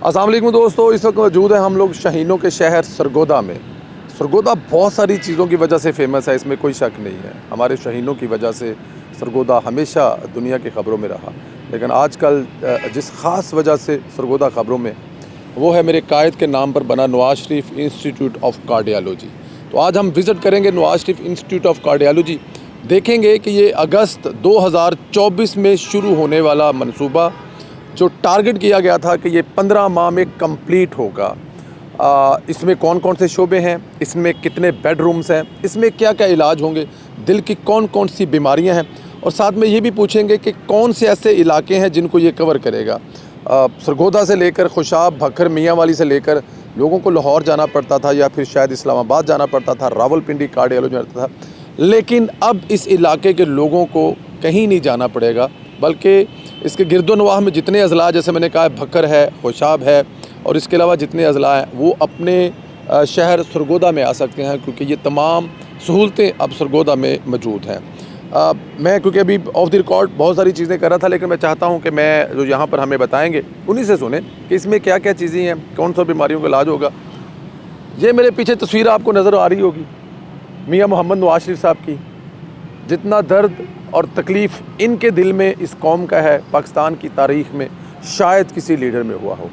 अस्सलाम वालेकुम दोस्तों, इस वक्त मौजूद है हम लोग शाहीनों के शहर सरगोदा में। सरगोदा बहुत सारी चीज़ों की वजह से फ़ेमस है, इसमें कोई शक नहीं है। हमारे शाहीनों की वजह से सरगोदा हमेशा दुनिया की ख़बरों में रहा, लेकिन आजकल जिस ख़ास वजह से सरगोदा ख़बरों में, वो है मेरे कायद के नाम पर बना Nawaz Sharif institute of cardiology. तो आज हम विज़िट करेंगे Nawaz Sharif institute of cardiology. देखेंगे कि ये अगस्त 2024 में शुरू होने वाला मनसूबा, जो टारगेट किया गया था कि ये 15 माह में कंप्लीट होगा, इसमें कौन कौन से शोबे हैं, इसमें कितने बेडरूम्स हैं, इसमें क्या क्या इलाज होंगे, दिल की कौन कौन सी बीमारियां हैं, और साथ में ये भी पूछेंगे कि कौन से ऐसे इलाके हैं जिनको ये कवर करेगा। सरगोदा से लेकर खुशाब, भक्खर, मियांवाली से लेकर लोगों को लाहौर जाना पड़ता था या फिर शायद इस्लामाबाद जाना पड़ता था, रावलपिंडी कार्डियोलॉजी में रहता था। लेकिन अब इस इलाके के लोगों को कहीं नहीं जाना पड़ेगा, बल्कि इसके गिरदोनवाह में जितने अज़ला, जैसे मैंने कहा, भक्कर है, खुशाब है, और इसके अलावा जितने अज़ला हैं वो अपने शहर सरगोदा में आ सकते हैं, क्योंकि ये तमाम सहूलतें अब सरगोदा में मौजूद हैं। मैं क्योंकि अभी ऑफ द रिकॉर्ड बहुत सारी चीज़ें कर रहा था, लेकिन मैं चाहता हूं कि मैं जो यहाँ पर हमें बताएंगे उन्हीं से सुने कि इसमें क्या क्या चीज़ें हैं, कौन सा बीमारियों का इलाज होगा। ये मेरे पीछे तस्वीर आपको नज़र आ रही होगी मियाँ मोहम्मद नवाज़ शरीफ साहब की। जितना दर्द और तकलीफ़ इनके दिल में इस कौम का है, पाकिस्तान की तारीख़ में शायद किसी लीडर में हुआ हो।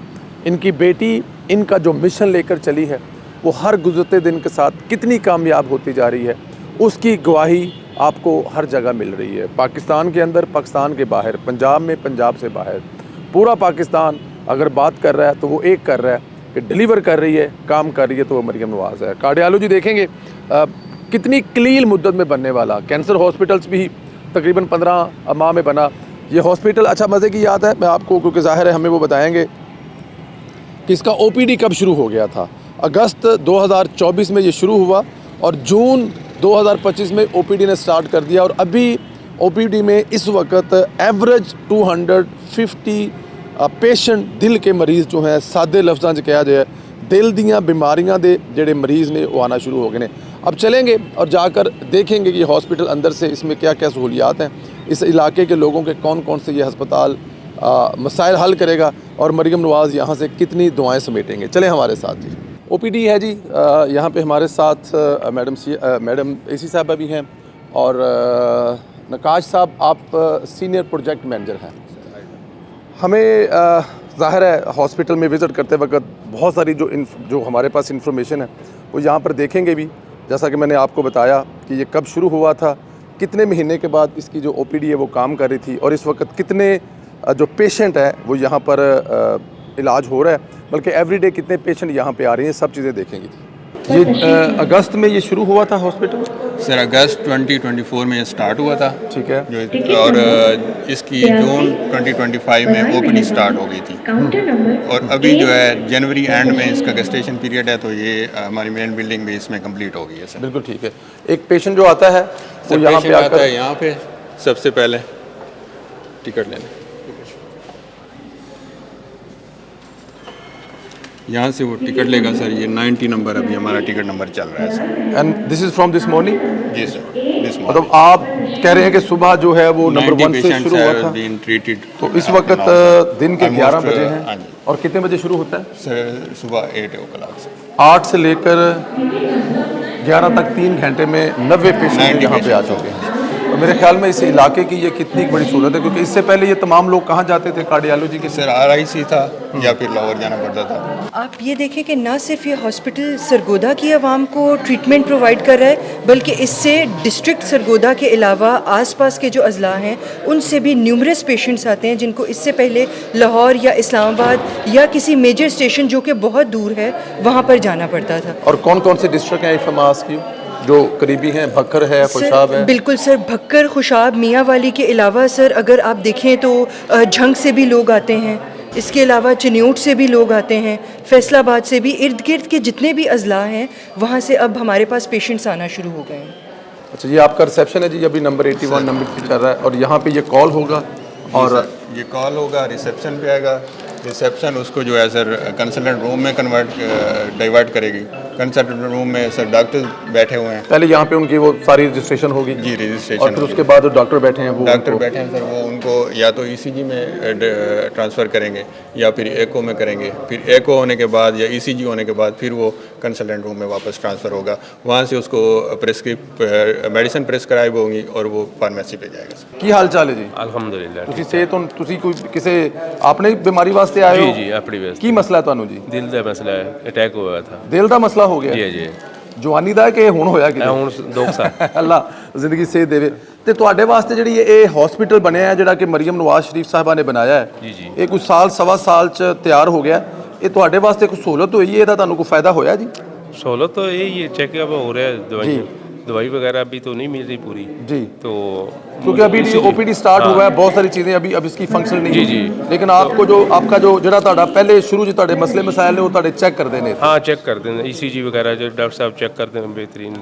इनकी बेटी इनका जो मिशन लेकर चली है, वो हर गुज़रते दिन के साथ कितनी कामयाब होती जा रही है, उसकी गवाही आपको हर जगह मिल रही है। पाकिस्तान के अंदर, पाकिस्तान के बाहर, पंजाब में, पंजाब से बाहर, पूरा पाकिस्तान अगर बात कर रहा है तो वो एक कर रहा है कि डिलीवर कर रही है, काम कर रही है, तो वो मरियम नवाज़ है। कार्डियोलॉजी देखेंगे कितनी कलील मुद्दत में बनने वाला। कैंसर हॉस्पिटल्स भी तकरीबन 15 माह में बना ये हॉस्पिटल। अच्छा, मज़े की याद है मैं आपको, क्योंकि ज़ाहिर है हमें वो बताएंगे कि इसका ओपीडी कब शुरू हो गया था। अगस्त 2024 में ये शुरू हुआ और जून 2025 में ओपीडी ने स्टार्ट कर दिया, और अभी ओपीडी में इस वक्त एवरेज 250 पेशेंट दिल के मरीज़ जो हैं, सादे लफ्ज़ां च कहा जाए दिल दियाँ बीमारियां दे जेडे मरीज़ ने वो आना शुरू हो गए ने। अब चलेंगे और जाकर देखेंगे कि हॉस्पिटल अंदर से इसमें क्या क्या सहूलियात हैं, इस इलाके के लोगों के कौन कौन से ये हस्पताल मसाइल हल करेगा, और मरियम नवाज़ यहाँ से कितनी दुआएं समेटेंगे। चलें हमारे साथ जी। ओपीडी है जी, यहाँ पे हमारे साथ मैडम एसी साहबा भी हैं, और नकाश साहब आप सीनियर प्रोजेक्ट मैनेजर हैं। हमें ज़ाहिर है हॉस्पिटल में विज़िट करते वक्त बहुत सारी जो हमारे पास इंफॉर्मेशन है वो यहाँ पर देखेंगे भी, जैसा कि मैंने आपको बताया कि ये कब शुरू हुआ था, कितने महीने के बाद इसकी जो ओपीडी है वो काम कर रही थी, और इस वक्त कितने जो पेशेंट हैं वो यहाँ पर इलाज हो रहा है, बल्कि एवरीडे कितने पेशेंट यहाँ पे आ रहे हैं, सब चीज़ें देखेंगे। ये अगस्त में ये शुरू हुआ था हॉस्पिटल सर, अगस्त 2024 में स्टार्ट हुआ था। ठीक है। जो और इसकी जून 2025 में ओपीडी स्टार्ट हो गई थी, और अभी जो है जनवरी एंड में इसका गेस्टेशन पीरियड है, तो ये हमारी मेन बिल्डिंग में इसमें कंप्लीट हो गई है सर। बिल्कुल ठीक है। एक पेशेंट जो आता है वो यहाँ पे आता है, यहाँ पे सबसे पहले टिकट लेने, यहाँ से वो टिकट लेगा सर। ये 90 नंबर अभी हमारा टिकट नंबर चल रहा है sir. And this is from this morning. जी सर, दिस मतलब आप कह रहे हैं कि सुबह जो है वो नंबर 1 से शुरू हुआ था, तो इस वक्त दिन के 11 बजे हैं, और कितने बजे शुरू होता है सर? सुबह 8 o'clock से 8 से लेकर 11 तक 3 घंटे में 90 पेशेंट यहाँ पे आ चुके हैं। तो मेरे ख्याल में इस इलाके की ये कितनी बड़ी सहूलत है, क्योंकि इससे पहले ये तमाम लोग कहाँ जाते थे कार्डियोलॉजी के? सर RIC था या फिर लाहौर जाना पड़ता था। आप ये देखें कि ना सिर्फ ये हॉस्पिटल सरगोदा की आवाम को ट्रीटमेंट प्रोवाइड कर रहा है, बल्कि इससे डिस्ट्रिक्ट सरगोदा के अलावा आसपास के जो अजला हैं उनसे भी न्यूमरस पेशेंट्स आते हैं, जिनको इससे पहले लाहौर या इस्लामाबाद या किसी मेजर स्टेशन जो कि बहुत दूर है वहाँ पर जाना पड़ता था। और कौन कौन से डिस्ट्रिक्ट हैं फमास की जो करीबी हैं? भक्कर है, खुशाब है? बिल्कुल सर, भक्कर, खुशाब, मियांवाली के अलावा सर अगर आप देखें तो झंग से भी लोग आते हैं, इसके अलावा चिन्यूट से भी लोग आते हैं, फैसलाबाद से भी, इर्द गिर्द के जितने भी अजला हैं वहाँ से अब हमारे पास पेशेंट्स आना शुरू हो गए हैं। अच्छा, ये आपका रिसेप्शन है जी, अभी नंबर 81 नंबर पे चल रहा है, और यहाँ पे ये कॉल होगा, और ये कॉल होगा, रिसेप्शन पे आएगा, रिसेप्शन उसको जो है सर कंसल्टेंट रूम में डाइवर्ट करेगी। कंसल्टेंट रूम में सर डॉक्टर बैठे हुए हैं। पहले यहाँ पे उनकी वो सारी रजिस्ट्रेशन होगी जी, और रजिस्ट्रेशन फिर उसके बाद जो डॉक्टर बैठे हैं वो डॉक्टर उनको- बैठे हैं सर, वो उनको या तो ईसीजी में ट्रांसफ़र करेंगे या फिर एको में करेंगे। फिर एको होने के बाद या ईसीजी होने के बाद फिर वो कंसल्टेंट रूम में वापस ट्रांसफ़र होगा। वहाँ से उसको मेडिसिन प्रेस्क्राइब होंगी और वो फार्मेसी पे जाएगा सर। ਕੀ ਹਾਲ ਚਾਲ ਹੈ ਜੀ ਅਲਹਮਦੁਲਿਲਾ ਤੁਸੀਂ ਸਿਹਤ ਹੁਣ ਤੁਸੀਂ ਕੋਈ ਕਿਸੇ ਆਪਣੇ ਬਿਮਾਰੀ ਵਾਸਤੇ ਆਏ ਹੋ ਜੀ ਜੀ ਆਪਣੀ ਵੇਸ ਕੀ ਮਸਲਾ ਹੈ ਤੁਹਾਨੂੰ ਜੀ ਦਿਲ ਦਾ ਮਸਲਾ ਹੈ ਅਟੈਕ ਹੋਇਆ ਥਾ ਦਿਲ ਦਾ ਮਸਲਾ ਹੋ ਗਿਆ ਜੀ ਜੀ ਜਵਾਨੀ ਦਾ ਹੈ ਕਿ ਹੁਣ ਹੋਇਆ ਇਹ ਕਿਤੇ ਹੁਣ 2 ਸਾਲ ਅੱਲਾ ਜ਼ਿੰਦਗੀ ਸਿਹਤ ਦੇਵੇ ਤੇ ਤੁਹਾਡੇ ਵਾਸਤੇ ਜਿਹੜੀ ਇਹ ਹਸਪੀਟਲ ਬਣਿਆ ਹੈ ਜਿਹੜਾ ਕਿ ਮਰੀਮ ਨਵਾਜ਼ ਸ਼ਰੀਫ ਸਾਹਿਬਾ ਨੇ ਬਣਾਇਆ ਹੈ ਜੀ, ਜੀ। ਇਹ ਕੋਈ ਸਾਲ ਸਵਾ ਸਾਲ ਚ ਤਿਆਰ ਹੋ ਗਿਆ ਇਹ ਤੁਹਾਡੇ ਵਾਸਤੇ ਕੋਈ ਸਹੂਲਤ ਹੋਈ ਹੈ ਇਹਦਾ ਤੁਹਾਨੂੰ ਕੋਈ ਫਾਇਦਾ ਹੋਇਆ ਜੀ सहूलत तो यही है, चेकअप हो रहा है, जी। दवाई वगैरह अभी तो नहीं मिल रही पूरी जी तो क्योंकि अभी ओपीडी स्टार्ट हुआ है बहुत सारी चीज़ें अभी अब इसकी फंक्शन नहीं जी, हुई। जी। लेकिन आपको जो आपका जो जरा ਤੁਹਾਡਾ ਪਹਿਲੇ ਸ਼ੁਰੂ ਚ ਤੁਹਾਡੇ ਮਸਲੇ ਮਸਾਇਲ ਨੇ ਉਹ ਤੁਹਾਡੇ ਚੈੱਕ ਕਰਦੇ ਨੇ हाँ चेक करते हैं ECG वगैरह जो डॉक्टर साहब चेक करते हैं बेहतरीन।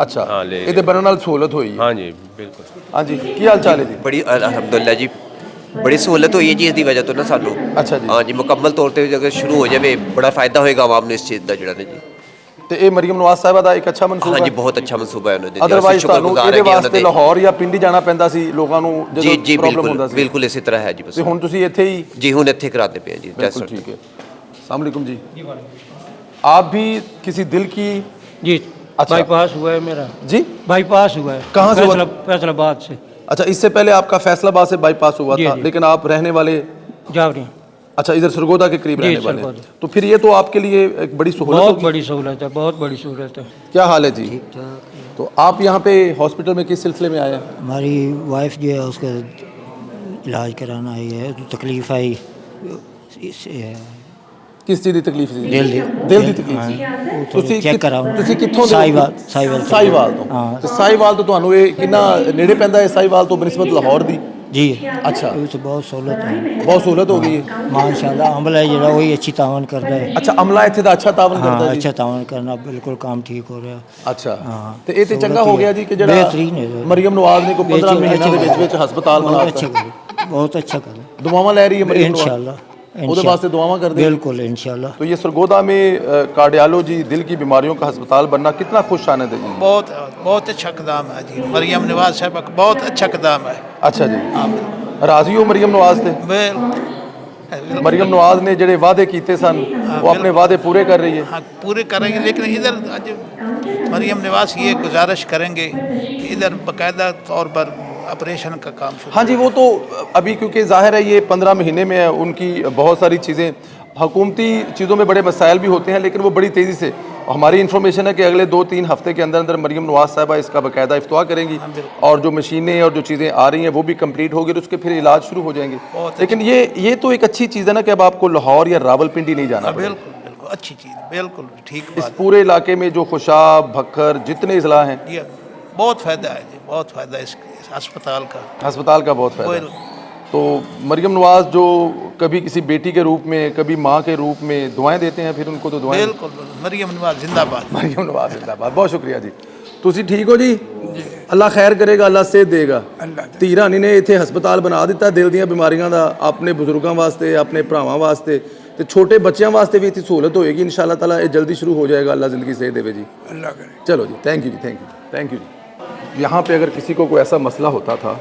ਅੱਛਾ ਹਾਂ, ਲੈ- ਇਹਦੇ ਬਣਨ ਨਾਲ ਸਹੂਲਤ ਹੋਈ ਹੈ हाँ जी बिल्कुल। ਹਾਂਜੀ ਕੀ ਹਾਲ ਚਾਲ ਹੈ ਜੀ ਬੜੀ ਅਲਹਮਦੁਲਿਲਾ ਜੀ ਬੜੀ ਸਹੂਲਤ ਹੋਈ ਹੈ ਜੀ ਇਸ ਦੀ ਵਜ੍ਹਾ ਤੋਂ ਨਾ ਸਾਨੂੰ। ਅੱਛਾ ਜੀ ਹਾਂ ਜੀ ਮੁਕੰਮਲ ਤੌਰ ਤੇ ਅਗਰ ਸ਼ੁਰੂ ਹੋ ਜਾਵੇ ਬੜਾ ਫਾਇਦਾ ਹੋਏਗਾ ਆਵਾਮ ਨੂੰ ਇਸ ਚੀਜ਼ ਦਾ ਜਿਹੜਾ ਨੇ ਜੀ। ਤੇ ਇਹ ਮਰੀਮ ਨਵਾਜ਼ ਸਾਹਿਬਾ ਦਾ ਇੱਕ ਅੱਛਾ ਮਨਸੂਬਾ ਹਾਂ ਜੀ ਹੈ ਬਹੁਤ ਅੱਛਾ ਮਨਸੂਬਾ ਹੈ ਉਹਨਾਂ ਦੇ। ਅਦਰਵਾਈਜ਼ ਤੁਹਾਨੂੰ ਇਹਦੇ ਵਾਸਤੇ ਲਾਹੌਰ ਜਾਂ ਪਿੰਡੀ ਜਾਣਾ ਪੈਂਦਾ ਸੀ ਲੋਕਾਂ ਨੂੰ ਜੀ ਜਦੋਂ ਜੀ ਪ੍ਰੋਬਲਮ ਹੁੰਦਾ ਬਿਲਕੁਲ ਸੀ ਬਿਲਕੁਲ ਇਸੇ ਤਰ੍ਹਾਂ ਹੈ ਜੀ ਬਸ। ਤੇ ਹੁਣ ਤੁਸੀਂ ਇੱਥੇ ਹੀ ਜੀ ਹੁਣ ਇੱਥੇ ਕਰਾते ਪਏ ਜੀ बिल्कुल ਟੈਸਟ। ठीक है अस्सलाम वालेकुम जी आप भी किसी दिल की जी अच्छा। बाईपास हुआ है मेरा, जी बाईपास हुआ है। कहाँ से हुआ? फैसलाबाद से अच्छा इससे पहले आपका फैसलाबाद से बाईपास हुआ जी, था जी। लेकिन आप रहने वाले जावरी। अच्छा इधर सरगोदा के करीब जी, रहने वाले सरगोदा। तो फिर ये तो आपके लिए एक बड़ी सहूलत बहुत होगी। बड़ी सहूलत है, बहुत बड़ी सहूलत है। क्या हाल है जी तो आप यहाँ पे हॉस्पिटल में किस सिलसिले में आए हैं हमारी वाइफ जो है उसका इलाज कराना आई है तो तकलीफ़ आई किस चीज़ की तकलीफ ਸੀ ਦਿਲ ਦੀ ਦਿਲ ਦੀ ਤਕਲੀਫ ਸੀ ਤੁਸੀਂ ਚੈੱਕ ਕਰਾਓ ਤੁਸੀਂ ਕਿੱਥੋਂ ਦੇ ਸਾਈਵਾਲ ਸਾਈਵਾਲ ਤੋਂ। ਸਾਈਵਾਲ ਤੋਂ ਹਾਂ। ਤੇ ਸਾਈਵਾਲ ਤੋਂ ਤੁਹਾਨੂੰ ਇਹ ਕਿੰਨਾ ਨੇੜੇ ਪੈਂਦਾ ਹੈ ਸਾਈਵਾਲ ਤੋਂ ਬਨਿਸਬਤ ਲਾਹੌਰ ਦੀ जी अच्छा तो बहुत सहूलत है बहुत सहूलत हो गई है माशाल्लाह अमला है जरा वही अच्छी तावन कर रहा है। अच्छा अमला ਇੱਥੇ ਦਾ ਅੱਛਾ ਤਾਵਨ हाँ ਕਰਦਾ ਜੀ अच्छा तावन करना बिल्कुल काम ठीक हो रहा है। ਅੱਛਾ ਹਾਂ। ਤੇ ਇਹ ਤੇ ਚੰਗਾ ਸਹੂਲਤ ਹੋ ਹੀ ਗਿਆ ਹੈ। ਜੀ ਕਿ ਜਿਹੜਾ ਬਿਹਤਰੀਨ ਹੈ। ਮਰੀਮ ਨਵਾਜ਼ ਨੇ ਕੋ 15 ਮਹੀਨਿਆਂ ਦੇ ਵਿੱਚ ਹਸਪਤਾਲ बहुत ਬਣਾ अच्छा ਦਿੱਤਾ कर बहुत अच्छा कर ਦੁਆਵਾਂ ਲੈ ਰਹੀ ਹੈ ਮਰੀਮ ਨਵਾਜ਼ इंशाल्लाह ਉਹਦੇ ਵਾਸਤੇ ਦੁਆਵਾਂ ਕਰਦੇ हैं। बिल्कुल इंशाल्लाह। तो ये सरगोदा में कार्डियोलॉजी दिल की बीमारियों का अस्पताल बनना कितना खुश आनंद है जी बहुत बहुत अच्छा कदम है जी। मरियम नवाज साहब का बहुत अच्छा कदम है। अच्छा जी राजी हो मरियम नवाज से बिल्कुल मरियम नवाज ने ਜਿਹੜੇ ਵਾਅਦੇ ਕੀਤੇ ਸਨ वो अपने वादे पूरे कर रही है हाँ पूरे करेंगे लेकिन इधर आज मरियम नवाज ये गुजारिश करेंगे कि इधर बाकायदा तौर पर ऑपरेशन का काम शुरू। हाँ जी वो तो अभी क्योंकि जाहिर है ये 15 महीने में है उनकी बहुत सारी चीज़ें हुकूमती चीज़ों में बड़े मसाइल भी होते हैं लेकिन वो बड़ी तेज़ी से हमारी इन्फॉर्मेशन है कि अगले 2-3 हफ्ते के अंदर अंदर मरियम नवाज साहबा इसका बाकायदा इफ्तवा करेंगी और जो मशीनें और जो चीज़ें आ रही हैं वो भी कंप्लीट होगी और उसके फिर इलाज शुरू हो जाएंगे लेकिन ये तो एक अच्छी चीज़ है ना कि अब आपको लाहौर या रावलपिंडी नहीं जाना पड़ेगा। बिल्कुल बिल्कुल अच्छी चीज़ बिल्कुल ठीक इस बात पूरे इलाके में जो खुशाब भक्खर जितने अजला हैं ये बहुत फ़ायदा है जी बहुत फ़ायदा इस अस्पताल का। अस्पताल का बहुत फायदा बिल्कुल। है। तो मरियम नवाज जो कभी किसी बेटी के रूप में कभी माँ के रूप में दुआएं देते हैं फिर उनको तो दुआएं बिल्कुल मरियम नवाज जिंदाबाद। मरियम नवाज जिंदाबाद बहुत शुक्रिया जी ਤੁਸੀਂ ਠੀਕ ਹੋ ਜੀ ਅੱਲਾ ਖੈਰ ਕਰੇਗਾ ਅੱਲਾ ਸਿਹਤ ਦੇਗਾ ਧੀ ਰਾਣੀ ਨੇ ਇੱਥੇ ਹਸਪਤਾਲ ਬਣਾ ਦਿੱਤਾ ਦਿਲ ਦੀਆਂ ਬਿਮਾਰੀਆਂ ਦਾ ਆਪਣੇ ਬਜ਼ੁਰਗਾਂ ਵਾਸਤੇ ਆਪਣੇ ਭਰਾਵਾਂ ਵਾਸਤੇ ਤੇ ਛੋਟੇ ਬੱਚਿਆਂ ਵਾਸਤੇ ਵੀ ਇੱਥੇ ਸਹੂਲਤ ਹੋਏਗੀ ਇਨਸ਼ਾਅੱਲਾ ਤਾਲਾ ਇਹ ਜਲਦੀ ਸ਼ੁਰੂ ਹੋ ਜਾਏਗਾ ਅੱਲਾ ਜ਼ਿੰਦਗੀ ਸਿਹਤ ਦੇਵੇ ਜੀ ਅੱਲਾ ਕਰੇ ਚਲੋ ਜੀ थैंक यू जी थैंक यू जी यहाँ पे अगर किसी को कोई ऐसा मसला होता था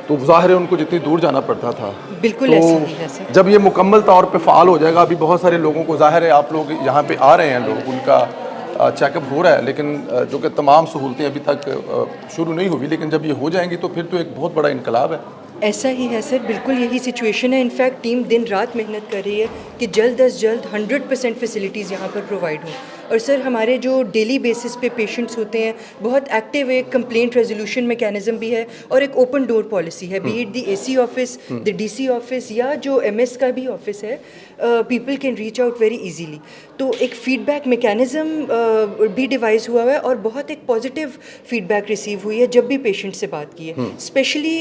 तो ज़ाहिर है उनको जितनी दूर जाना पड़ता था बिल्कुल तो ऐसा ही है सर। जब ये मुकम्मल तौर पे फ़ाल हो जाएगा अभी बहुत सारे लोगों को ज़ाहिर है आप लोग यहाँ पे आ रहे हैं लोग उनका चेकअप हो रहा है लेकिन जो कि तमाम सहूलतें अभी तक शुरू नहीं हुई लेकिन जब ये हो जाएंगी तो फिर तो एक बहुत बड़ा इनकलाब है। ऐसा ही है सर बिल्कुल यही सिचुएशन है इनफैक्ट टीम दिन रात मेहनत कर रही है कि जल्द अज जल्द 100% फैसिलिटीज़ यहाँ पर प्रोवाइड हों और सर हमारे जो डेली बेसिस पे पेशेंट्स होते हैं बहुत एक्टिव एक कंप्लेंट रेजोल्यूशन मैकेनिज्म भी है और एक ओपन डोर पॉलिसी है B it the AC office the DC office या जो एमएस का भी ऑफिस है people can reach out very easily तो एक फीडबैक मैकेनिज्म भी डिवाइस हुआ है और बहुत एक पॉजिटिव फीडबैक रिसीव हुई है जब भी पेशेंट से बात की है specially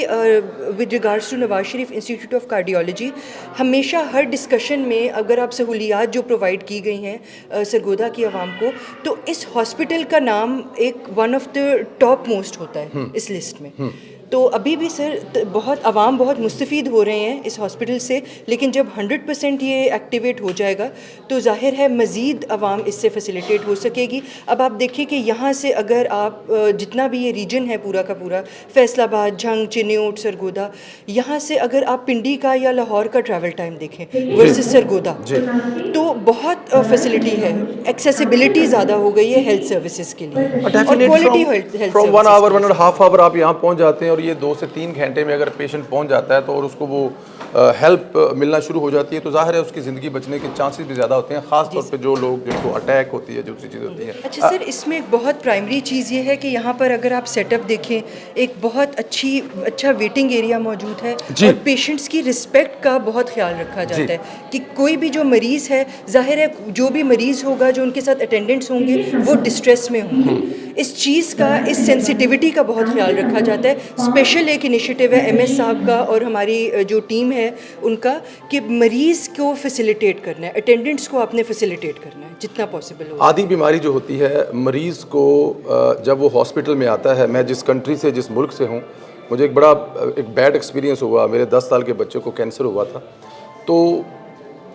with regards to Nawaz Sharif institute of cardiology हमेशा हर डिस्कशन में अगर आप सहूलियात जो प्रोवाइड की गई हैं सरगोदा की आवाम को तो इस हॉस्पिटल का नाम एक one of the top most होता है इस लिस्ट में तो अभी भी सर बहुत आवाम बहुत मुस्तफ़ीद हो रहे हैं इस हॉस्पिटल से, लेकिन जब 100% ये एक्टिवेट हो जाएगा तो जाहिर है मज़ीद आवाम इससे फैसिलिटेट हो सकेगी। अब आप देखिए कि यहाँ से अगर आप जितना भी ये रीजन है पूरा का पूरा, फैसलाबाद, झंग, चिन्योट, सरगोदा, यहाँ से अगर आप पिंडी का या लाहौर का ट्रैवल टाइम देखें वर्सेस सरगोदा, तो बहुत फैसिलिटी है, एक्सेसिबिलिटी ज़्यादा हो गई है हेल्थ सर्विसेज के लिए और quality health from 1 hour 1.5 hour आप यहाँ पहुँच जाते हैं, और ये 2 से 3 घंटे में अगर पेशेंट पहुँच जाता है तो और उसको वो हेल्प मिलना शुरू हो जाती है, तो जाहिर है उसकी ज़िंदगी बचने के चांसेस भी ज़्यादा होते हैं, ख़ास तौर पे जो लोग जिनको अटैक होती है, जो सी चीज़ होती है। अच्छा सर, इसमें एक बहुत प्राइमरी चीज़ ये है कि यहाँ पर अगर आप सेटअप देखें, एक बहुत अच्छा वेटिंग एरिया मौजूद है और पेशेंट्स की रिस्पेक्ट का बहुत ख्याल रखा जाता है कि कोई भी जो मरीज़ है, जाहिर है जो भी मरीज़ होगा, जो उनके साथ अटेंडेंट्स होंगे वो डिस्ट्रेस में होंगे, इस चीज़ का, इस सेंसिटिविटी का बहुत ख्याल रखा जाता है। स्पेशल एक इनिशिएटिव है MS साहब का और हमारी जो टीम है उनका कि मरीज़ को फैसिलिटेट करना है, अटेंडेंट्स को आपने फैसिलिटेट करना है जितना पॉसिबल हो। आदि बीमारी जो होती है मरीज़ को जब वो हॉस्पिटल में आता है, मैं जिस कंट्री से, जिस मुल्क से हूँ, मुझे एक बैड एक्सपीरियंस हुआ। मेरे 10 साल के बच्चे को कैंसर हुआ था, तो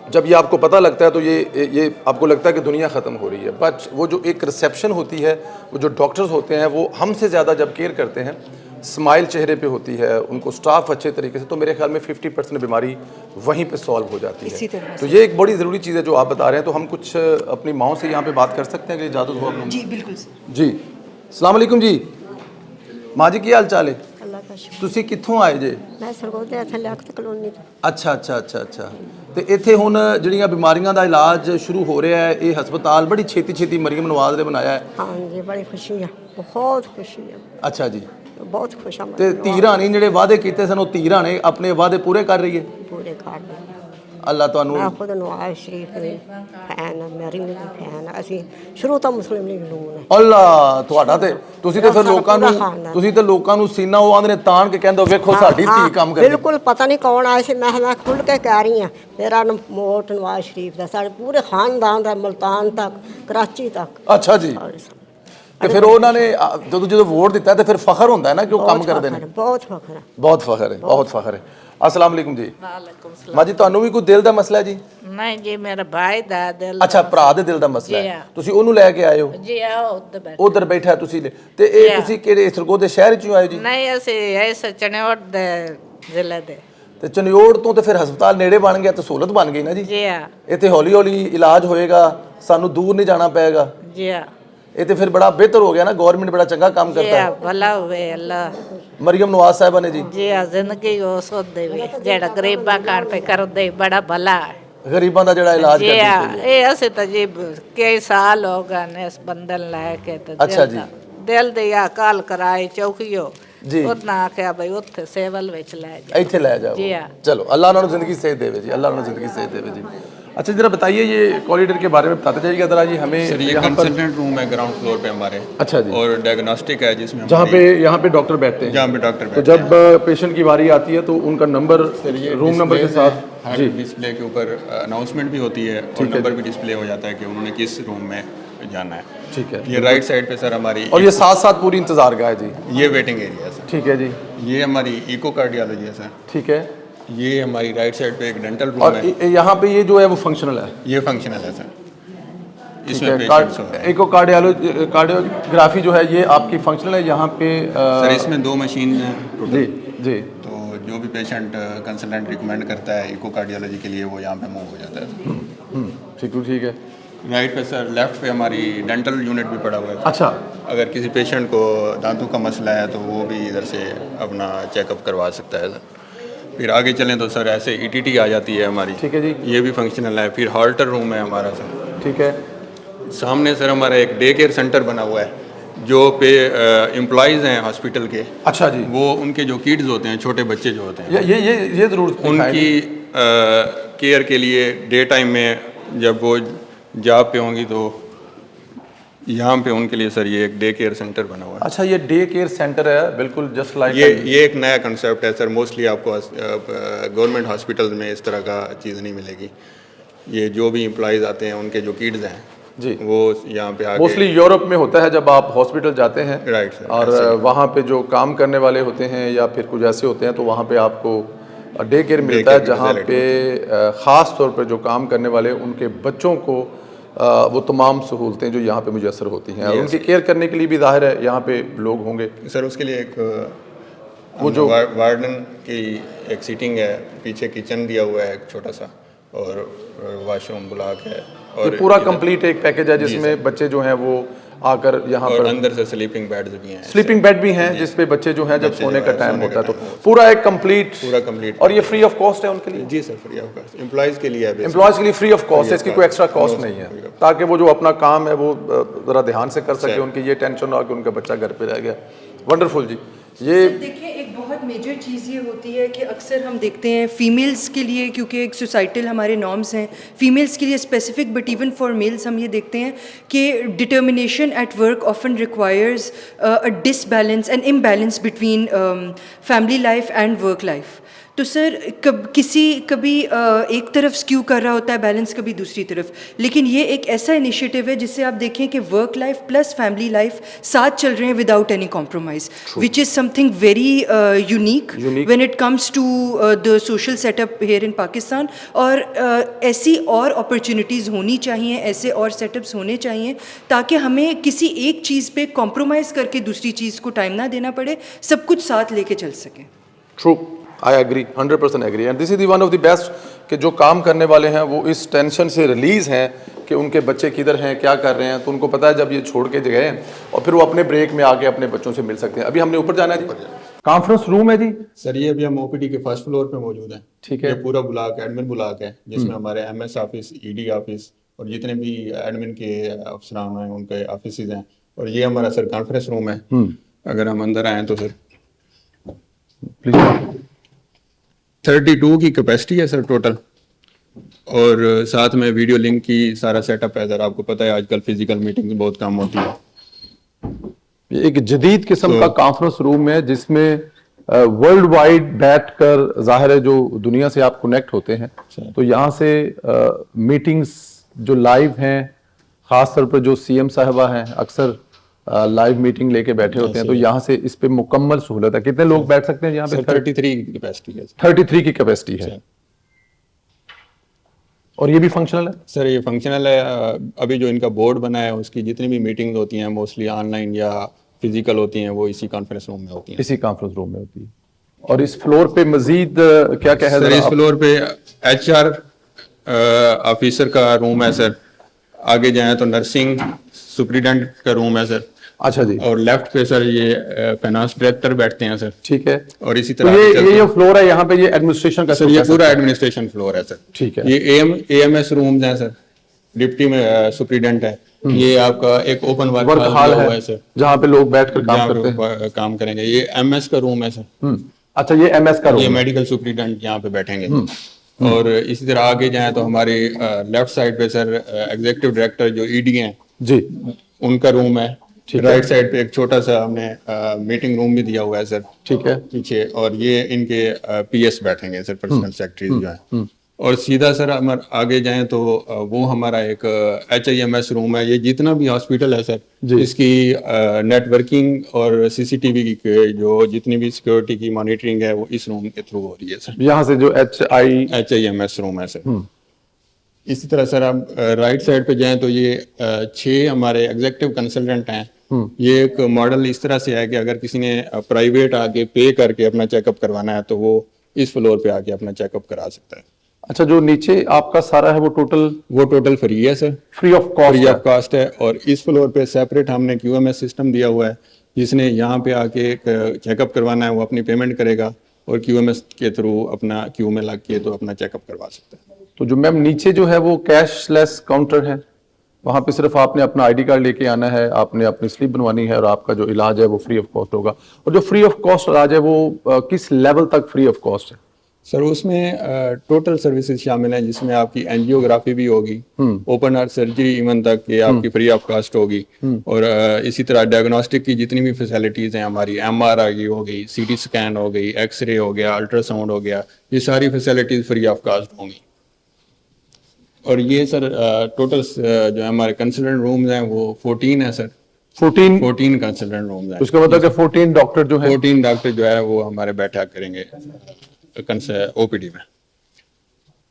जब ये आपको पता लगता है तो ये आपको लगता है कि दुनिया ख़त्म हो रही है, बट वो जो एक रिसेप्शन होती है, वो जो डॉक्टर्स होते हैं वो हमसे ज़्यादा जब केयर करते हैं, स्माइल चेहरे पे होती है, उनको स्टाफ अच्छे तरीके से, तो मेरे ख्याल में 50% बीमारी वहीं पे सॉल्व हो जाती है। तो ये एक बड़ी ज़रूरी चीज़ है जो आप बता रहे हैं। तो हम कुछ अपनी माओ से यहाँ पे बात कर सकते हैं कि इजाज़त हो अपनी? जी बिल्कुल जी। अस्सलाम वालेकुम जी। माँ जी की हाल चाल है? अल्लाह का शुक्र। ਤੁਸੀਂ ਕਿੱਥੋਂ ਆਏ ਜੇ? मैं सरगोदे थे लियाकत कॉलोनी ਤੋਂ। ਅੱਛਾ ਤੇ ਇੱਥੇ ਹੁਣ ਜਿਹੜੀਆਂ ਬਿਮਾਰੀਆਂ ਦਾ ਇਲਾਜ ਸ਼ੁਰੂ ਹੋ ਰਿਹਾ ਹੈ, ਇਹ ਹਸਪਤਾਲ ਬੜੀ ਛੇਤੀ ਮਰੀਮ ਨਵਾਜ਼ ਨੇ ਬਣਾਇਆ ਹੈ। हाँ जी, बड़ी खुशी है, बहुत खुशी है, ਅੱਛਾ ਜੀ। बहुत खुश हम ਤੇ ਧੀ ਰਾਣੀ ਜਿਹੜੇ ਵਾਅਦੇ ਕੀਤੇ ਸਨ, ਉਹ ਧੀ ਰਾਣੀ ਆਪਣੇ ਵਾਅਦੇ ਪੂਰੇ ਕਰ ਰਹੀ ਹੈ? पूरे कर रहे हैं। ਅੱਲਾਹ ਤੁਹਾਨੂੰ मैं खुद नवाज शरीफ ਦੀ फैन ਹਾਂ, ਮੇਰੀ ਵੀ फैन ਹਾਂ, ਅਸੀਂ ਸ਼ੁਰੂ ਤੋਂ ਮੁਸਲਿਮ ਲੀਗ ਨੂੰ ਹੈ। ਅੱਲਾਹ ਤੁਹਾਡਾ ਤੇ ਤੁਸੀਂ ਤੇ ਫਿਰ ਲੋਕਾਂ ਨੂੰ ਸੀਨਾ ਉਹ ਆਂਦੇ ਨੇ ਤਾਣ ਕੇ ਕਹਿੰਦੇ ਵੇਖੋ ਸਾਡੀ ਧੀ ਕੰਮ ਕਰਦੀ। ਬਿਲਕੁਲ ਪਤਾ ਨਹੀਂ ਕੌਣ ਆਇਆ ਸੀ, ਮੈਂ ਖੁੱਲ ਕੇ ਕਹਿ ਰਹੀ ਹਾਂ, ਮੇਰਾ ਮੋਟ ਨਵਾਜ਼ ਸ਼ਰੀਫ ਦਾ, ਸਾਡੇ ਪੂਰੇ ਖਾਨਦਾਨ ਦਾ, ਮੁਲਤਾਨ ਤੱਕ, ਕਰਾਚੀ ਤੱਕ। ਅੱਛਾ ਜੀ। ਤੇ ਫਿਰ ਉਹਨਾਂ ਨੇ ਜਦੋਂ ਵੋਟ ਦਿੱਤਾ ਤੇ ਫਿਰ ਫਖਰ ਹੁੰਦਾ ਹੈ ਨਾ ਕਿ ਉਹ ਕੰਮ ਕਰਦੇ ਨੇ। ਬਹੁਤ ਫਖਰ ਹੈ, ਬਹੁਤ ਫਖਰ ਹੈ, ਬਹੁਤ ਫਖਰ ਹੈ। अस्सलाम वालेकुम जी। वालेकुम सलाम। माँ जी ਤੁਹਾਨੂੰ ਵੀ ਕੋਈ ਦਿਲ ਦਾ ਮਸਲਾ ਹੈ ਜੀ? नहीं जी, मेरा भाई दा दिल। ਅੱਛਾ, ਭਰਾ ਦੇ ਦਿਲ ਦਾ ਮਸਲਾ ਹੈ, ਤੁਸੀਂ ਉਹਨੂੰ ਲੈ ਕੇ ਆਏ ਹੋ? जी आओ उधर बैठ। ਉਧਰ ਬੈਠਾ ਤੁਸੀਂ ਤੇ ਇਹ ਤੁਸੀਂ ਕਿਹੜੇ ਸਰਗੋਦੇ ਸ਼ਹਿਰ ਚੋਂ ਆਏ ਜੀ? नहीं ऐसे ऐसे चनेवट दे जिले दे। ਤੇ ਚਨਿਓੜ ਤੋਂ ਤੇ ਫਿਰ ਹਸਪਤਾਲ ਨੇੜੇ ਬਣ ਗਿਆ ਤੇ ਸਹੂਲਤ ਬਣ ਗਈ ਨਾ ਜੀ। जी हाँ। ਇੱਥੇ ਹੌਲੀ ਹੌਲੀ ਇਲਾਜ ਹੋਏਗਾ, ਸਾਨੂੰ ਦੂਰ ਨਹੀਂ ਜਾਣਾ ਪਏਗਾ। जी हाँ। ਇਹ ਤੇ ਫਿਰ ਬੜਾ ਬਿਹਤਰ ਹੋ ਗਿਆ ਨਾ, ਗਵਰਨमेंट बड़ा चंगा काम जी करता है। हाँ, भला हुए अल्लाह। मरियम नवाज साहिबा ने जी। जी हाँ, जिंदगी वो सोच दे जेड़ा गरीबा कार पे कर दे, बड़ा भला है। गरीबां दा जेड़ा इलाज जी करदी हाँ, है। ये ऐसे तो जी कई साल हो गए ने इस बंदन लाके तो अच्छा जी। दिल दे या काल कराए चौकियो जी। उतना आख्या भाई उत्थे सेवल विच ले जा। ਇੱਥੇ ਲੈ ਜਾਓ। जी हाँ। चलो अल्लाह उन्हें जिंदगी सेहत देवे जी, अल्लाह उन्हें जिंदगी सेहत देवे जी। अच्छा जरा बताइए ये कॉरिडोर के बारे में बताते जाइएगा जरा जी हमें। सर ये कंसल्टेंट रूम है ग्राउंड फ्लोर पे हमारे। अच्छा जी। और डायग्नोस्टिक है जिसमें यहाँ पे डॉक्टर बैठते हैं। जहाँ पे डॉक्टर तो जब पेशेंट की बारी आती है तो उनका नंबर रूम नंबर के साथ जी डिस्प्ले के ऊपर अनाउंसमेंट भी होती है और नंबर भी डिस्प्ले हो जाता है कि उन्होंने किस रूम में जाना है। ठीक है। ये राइट साइड पे सर हमारी, और ये साथ साथ पूरी इंतजार गाह है जी। ये वेटिंग एरिया है सर। ठीक है जी। ये हमारी इको कार्डियोलॉजी है सर। ठीक है। ये हमारी राइट साइड पे एक डेंटल रूम और है। यहाँ पे ये जो है वो फंक्शनल है? ये फंक्शनल है सर। इसमें इको कार्डियोग्राफी जो है ये आपकी फंक्शनल है यहाँ पे सर। इसमें 2 मशीन है जी जी। तो जो भी पेशेंट कंसल्टेंट रिकमेंड करता है इको कार्डियोलॉजी के लिए वो यहाँ पे मूव हो जाता है। ठीक है। राइट पे सर, लेफ्ट पे हमारी डेंटल यूनिट भी पड़ा हुआ है। अच्छा। अगर किसी पेशेंट को दांतों का मसला है तो वो भी इधर से अपना चेकअप करवा सकता है सर। फिर आगे चलें तो सर ऐसे ETT आ जाती है हमारी। ठीक है जी। ये भी फंक्शनल है। फिर हॉल्टर रूम है हमारा सर। ठीक है। सामने सर हमारा एक डे केयर सेंटर बना हुआ है जो पे एम्प्लॉयज़ हैं हॉस्पिटल के। अच्छा जी। वो उनके जो किड्स होते हैं, छोटे बच्चे जो होते हैं, ये ज़रूर उनकी केयर के लिए डे टाइम में जब वो जॉब पे होंगी तो यहाँ पे उनके लिए सर ये एक डे केयर सेंटर बना हुआ है। अच्छा, ये डे केयर सेंटर है बिल्कुल जस्ट लाइक ये एक नया कंसेप्ट है सर। मोस्टली आपको गवर्नमेंट हॉस्पिटल्स में इस तरह का चीज़ नहीं मिलेगी। ये जो भी एम्प्लॉयज़ आते हैं उनके जो किड्स हैं जी। वो यहाँ पे आके मोस्टली यूरोप में होता है जब आप हॉस्पिटल जाते हैं राइट सर, और वहाँ पे जो काम करने वाले होते हैं या फिर कुछ ऐसे होते हैं तो वहाँ पे आपको डे केयर मिलता है की जहाँ facility पे ख़ास तौर पर जो काम करने वाले उनके बच्चों को वो तमाम सहूलतें जो यहाँ पे मुयसर होती हैं और Yes. उनकी केयर करने के लिए भी ज़ाहिर है यहाँ पे लोग होंगे। सर उसके लिए एक वो जो वार्डन की एक सीटिंग है, पीछे किचन दिया हुआ है एक छोटा सा और वॉशरूम ब्लॉक है ये और पूरा इधर- कंप्लीट एक पैकेज है जिसमें बच्चे जो हैं वो आकर यहाँ और पर अंदर से स्लीपिंग बेड्स भी हैं, स्लीपिंग बेड भी हैं जिस पे बच्चे जो हैं जब बच्चे सोने जो का है, टाइम सोने होता है का तो time होता पूरा एक कंप्लीट पूरा कंप्लीट और ये फ्री ऑफ कॉस्ट है उनके लिए। जी sir, free of cost employees के लिए है basically। एम्प्लॉयज़ के लिए फ्री ऑफ कॉस्ट है, of इसकी cost, कोई एक्स्ट्रा no, कॉस्ट free नहीं of है cost। ताकि वो जो अपना काम है वो ज़रा ध्यान से कर सके, सर। उनकी ये टेंशन ना हो कि उनका बच्चा घर पे रह गया। वंडरफुल जी। ये देखिए एक बहुत मेजर चीज़ ये होती है कि अक्सर हम देखते हैं फीमेल्स के लिए, क्योंकि एक सोसाइटल हमारे नॉर्म्स हैं फीमेल्स के लिए specific, but even for mails हम ये देखते हैं कि determination at work often requires a disbalance and imbalance between family life and work life. तो सर कभी एक तरफ स्क्यू कर रहा होता है बैलेंस, कभी दूसरी तरफ, लेकिन ये एक ऐसा इनिशिएटिव है जिससे आप देखें कि work life plus family life साथ चल रहे हैं without any compromise, which is something very unique when it comes to the social setup here in Pakistan. और ऐसी और अपॉर्चुनिटीज़ होनी चाहिए, ऐसे और सेटअप्स होने चाहिए ताकि हमें किसी एक चीज़ पे कॉम्प्रोमाइज़ करके दूसरी चीज़ को टाइम ना देना पड़े, सब कुछ साथ लेके चल सकें। True, I agree, 100% agree and this is the one of the best कि जो काम करने वाले हैं वो इस टेंशन से रिलीज़ हैं कि उनके बच्चे किधर हैं, क्या कर रहे हैं, तो उनको पता है जब ये छोड़ के गए हैं और फिर वो अपने ब्रेक में आके अपने बच्चों से मिल सकते हैं। अभी हमने ऊपर जाना है जी, कॉन्फ्रेंस रूम है जी। सर ये अभी हम ओपीडी के फर्स्ट फ्लोर पे मौजूद हैं। ठीक है। ये पूरा ब्लॉक एडमिन ब्लॉक है जिसमें हमारे एमएस ऑफिस, ईडी ऑफिस और जितने भी एडमिन के अफसरान हैं उनके ऑफिस हैं। और ये हमारा सर कॉन्फ्रेंस रूम है। अगर हम अंदर आए तो सर प्लीज 32 की कैपेसिटी है सर टोटल, और साथ में वीडियो लिंक की सारा सेटअप है सर। आपको पता है आजकल फिजिकल मीटिंग बहुत कम होती है। ये एक जदीद किस्म का कॉन्फ्रेंस रूम है जिसमें वर्ल्ड वाइड बैठकर जाहिर है जो दुनिया से आप कनेक्ट होते हैं तो यहाँ से मीटिंग्स जो लाइव हैं, ख़ास तौर पर जो सीएम साहबा हैं अक्सर लाइव मीटिंग लेके बैठे होते हैं तो यहाँ से इस पे मुकम्मल सहूलत है। कितने लोग बैठ सकते हैं यहाँ पे? 33 की कैपेसिटी है। 33 की कैपेसिटी है और ये भी फंक्शनल है सर। ये फंक्शनल है। अभी जो इनका बोर्ड बना है उसकी जितनी भी मीटिंग्स होती हैं मोस्टली ऑनलाइन या फिजिकल होती हैं वो इसी कॉन्फ्रेंस रूम में होती हैं। इसी कॉन्फ्रेंस रूम में होती है। और इस फ्लोर पे मजीद क्या क्या है सर? इस आप- फ्लोर पे एचआर ऑफिसर का रूम है सर। आगे जाएं तो नर्सिंग सुप्रीडेंट का रूम है सर। अच्छा जी, और लेफ्ट पे सर ये फाइनेंस डायरेक्टर बैठते हैं सर। ठीक है। और इसी तो तरह ये जो फ्लोर है यहाँ पे ये एडमिनिस्ट्रेशन का सर ये पूरा एडमिनिस्ट्रेशन फ्लोर है सर। ठीक है। ये एएमएस रूम्स हैं सर। डिप्टी में सुप्रीडेंट है। ये आपका एक ओपन वर्क वर्क हॉल हुआ है सर जहाँ पे लोग बैठकर काम जहाँ करते पे हैं। काम करेंगे। ये एमएस का रूम है सर। अच्छा, ये एमएस का रूम ये है। मेडिकल सुप्रीडेंट यहाँ पे बैठेंगे। और इसी तरह आगे जाएं तो हमारे लेफ्ट साइड पे सर एग्जीक्यूटिव डायरेक्टर जो ईडी हैं जी, उनका रूम है। राइट साइड पे एक छोटा सा हमने मीटिंग रूम भी दिया हुआ है सर ठीक है। पीछे। और ये इनके पीएस बैठेंगे सर, पर्सनल सेक्रेटरी जो है। और सीधा सर हम आगे जाएं तो वो हमारा एक HIMS रूम है। ये जितना भी हॉस्पिटल है सर इसकी नेटवर्किंग और सीसीटीवी की जो जितनी भी सिक्योरिटी की मॉनिटरिंग है वो इस रूम के थ्रू हो रही है सर। यहाँ से जो HIMS रूम है सर। इसी तरह सर आप राइट साइड पे जाएं तो ये 6 हमारे एग्जीक्यूटिव कंसल्टेंट हैं। ये एक मॉडल इस तरह से है कि अगर किसी ने प्राइवेट आके पे करके अपना चेकअप करवाना है तो वो इस फ्लोर पे आके अपना चेकअप करा सकता है। अच्छा, जो नीचे आपका सारा है वो टोटल फ्री है सर। फ्री ऑफ कॉस्ट है। और इस फ्लोर पे सेपरेट हमने QMS सिस्टम दिया हुआ है। जिसने यहाँ पे आके चेकअप करवाना है वो अपनी पेमेंट करेगा और QMS के थ्रू अपना क्यू में लग के तो अपना चेकअप करवा सकता है। तो जो मैम नीचे जो है वो कैशलेस काउंटर है, वहाँ पे सिर्फ आपने अपना ID कार्ड लेके आना है, आपने अपनी स्लिप बनवानी है और आपका जो इलाज है वो फ्री ऑफ कॉस्ट होगा। और जो फ्री ऑफ कॉस्ट इलाज है वो किस लेवल तक फ्री ऑफ कॉस्ट है? सर उसमें टोटल सर्विसेज शामिल हैं जिसमें आपकी एंजियोग्राफी भी होगी, ओपन हार्ट सर्जरी इवन तक ये आपकी फ्री ऑफ कॉस्ट होगी। और इसी तरह डायग्नोस्टिक की जितनी भी फैसिलिटीज़ हैं हमारी, MRI हो गई, CT स्कैन हो गई, एक्सरे हो गया, अल्ट्रासाउंड हो गया, ये सारी फैसिलिटीज़ फ्री ऑफ कॉस्ट होंगी। और ये सर टोटल जो हमारे कंसल्टेंट रूम्स हैं वो 14 है सर। 14 कंसल्टेंट रूम्स हैं। उसका मतलब कि 14 डॉक्टर जो है 14 डॉक्टर जो है वो हमारे बैठा करेंगे ओपीडी में।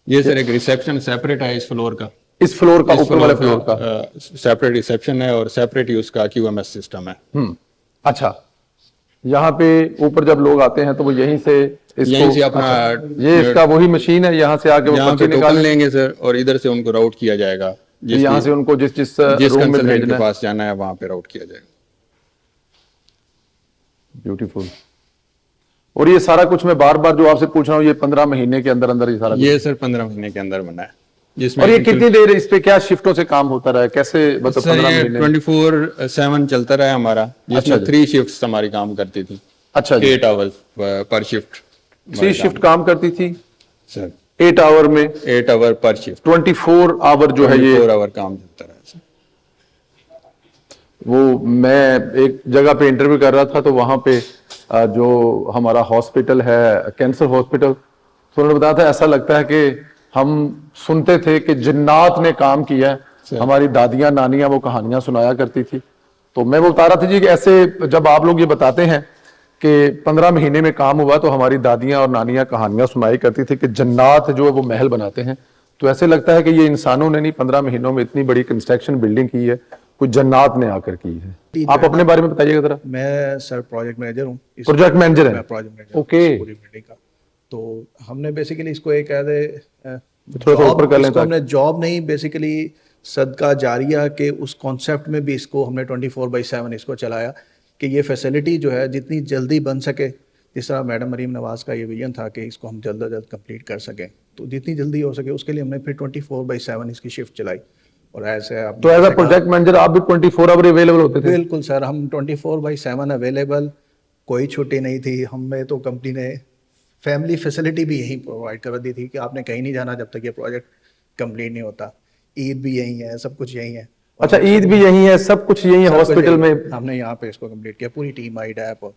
ये सर एक रिसेप्शन सेपरेट है इस फ्लोर का। इस फ्लोर का, ऊपर वाले फ्लोर का सेपरेट रिसेप्शन है और सेपरेट ही उसका QMS सिस्टम है। अच्छा, यहाँ पे ऊपर जब लोग आते हैं तो वो यहीं से यहीं से अपना ये इसका वही मशीन है, यहाँ से आके वो यहाँ पर्ची पे निकाल टोकन लेंगे सर और इधर से उनको राउट किया जाएगा। यहाँ से उनको जिस जिस रूम में कंसल्टेंट भेजना के है। पास जाना है वहां पे राउट किया जाएगा। ब्यूटीफुल। और ये सारा कुछ मैं बार बार जो आपसे पूछ रहा हूँ, ये 15 महीने के अंदर अंदर ये सारा ये सर 15 महीने के अंदर बना है। जिसमें और ये कितनी देर इस पे क्या शिफ्टों से काम होता रहा है, कैसे मतलब सर 15 ये महीने? 24/7 चलता रहा है हमारा, जिसमें अच्छा 3 शिफ्ट्स हमारी काम करती थी। अच्छा जी, 8 आवर्स पर शिफ्ट। 3 शिफ्ट काम करती थी सर 8 आवर में, 8 आवर पर शिफ्ट, 24 आवर जो है ये 4 आवर काम चलता रहा है सर। वो मैं एक जगह पे इंटरव्यू कर रहा था तो वहां पे जो हमारा हॉस्पिटल है कैंसर हॉस्पिटल, तो उन्होंने बताया था ऐसा लगता है कि हम सुनते थे कि जिन्नात ने काम किया है। हमारी दादियां नानियां वो कहानियां सुनाया करती थी। तो मैं वो बता रहा था जी कि ऐसे जब आप लोग ये बताते हैं कि 15 महीने में काम हुआ तो हमारी दादियां और नानियां कहानियां सुनाई करती थी कि जन्नात जो है वो महल बनाते हैं, तो ऐसे लगता है कि ये इंसानों ने नहीं 15 महीनों में इतनी बड़ी कंस्ट्रक्शन बिल्डिंग की है, कोई जन्नात ने आकर की है। आप अपने बारे में बताइएगा जरा। मैं सर प्रोजेक्ट मैनेजर हूँ। प्रोजेक्ट मैनेजर है? Project manager okay. पूरी बिल्डिंग का। तो हमने बेसिकली इसको एक हमने जॉब नहीं, बेसिकली सदका जारिया के उस कॉन्सेप्ट में भी इसको हमने 24/7 इसको चलाया कि ये फैसिलिटी जो है जितनी जल्दी बन सके, जिस तरह मैडम मरीम नवाज का ये विजन था कि इसको हम जल्द से जल्द कंप्लीट कर सकें, तो जितनी जल्दी हो सके उसके लिए हमने फिर 24/7 इसकी शिफ्ट चलाई। और ऐसे आप तो एज अ प्रोजेक्ट मैनेजर आप भी 24 आवर अवेलेबल होते थे? बिल्कुल सर, हम 24/7 अवेलेबल, कोई छुट्टी नहीं थी। हमें तो कंपनी ने फैमिली फैसिलिटी भी यहीं प्रोवाइड कर दी थी कि आपने कहीं नहीं जाना जब तक ये प्रोजेक्ट कंप्लीट नहीं होता। ईद भी यहीं है, सब कुछ यहीं है। अच्छा, ईद भी यहीं है, सब कुछ यहीं है हॉस्पिटल में? हमने यहाँ पे इसको कंप्लीट किया, पूरी टीम आई डैप और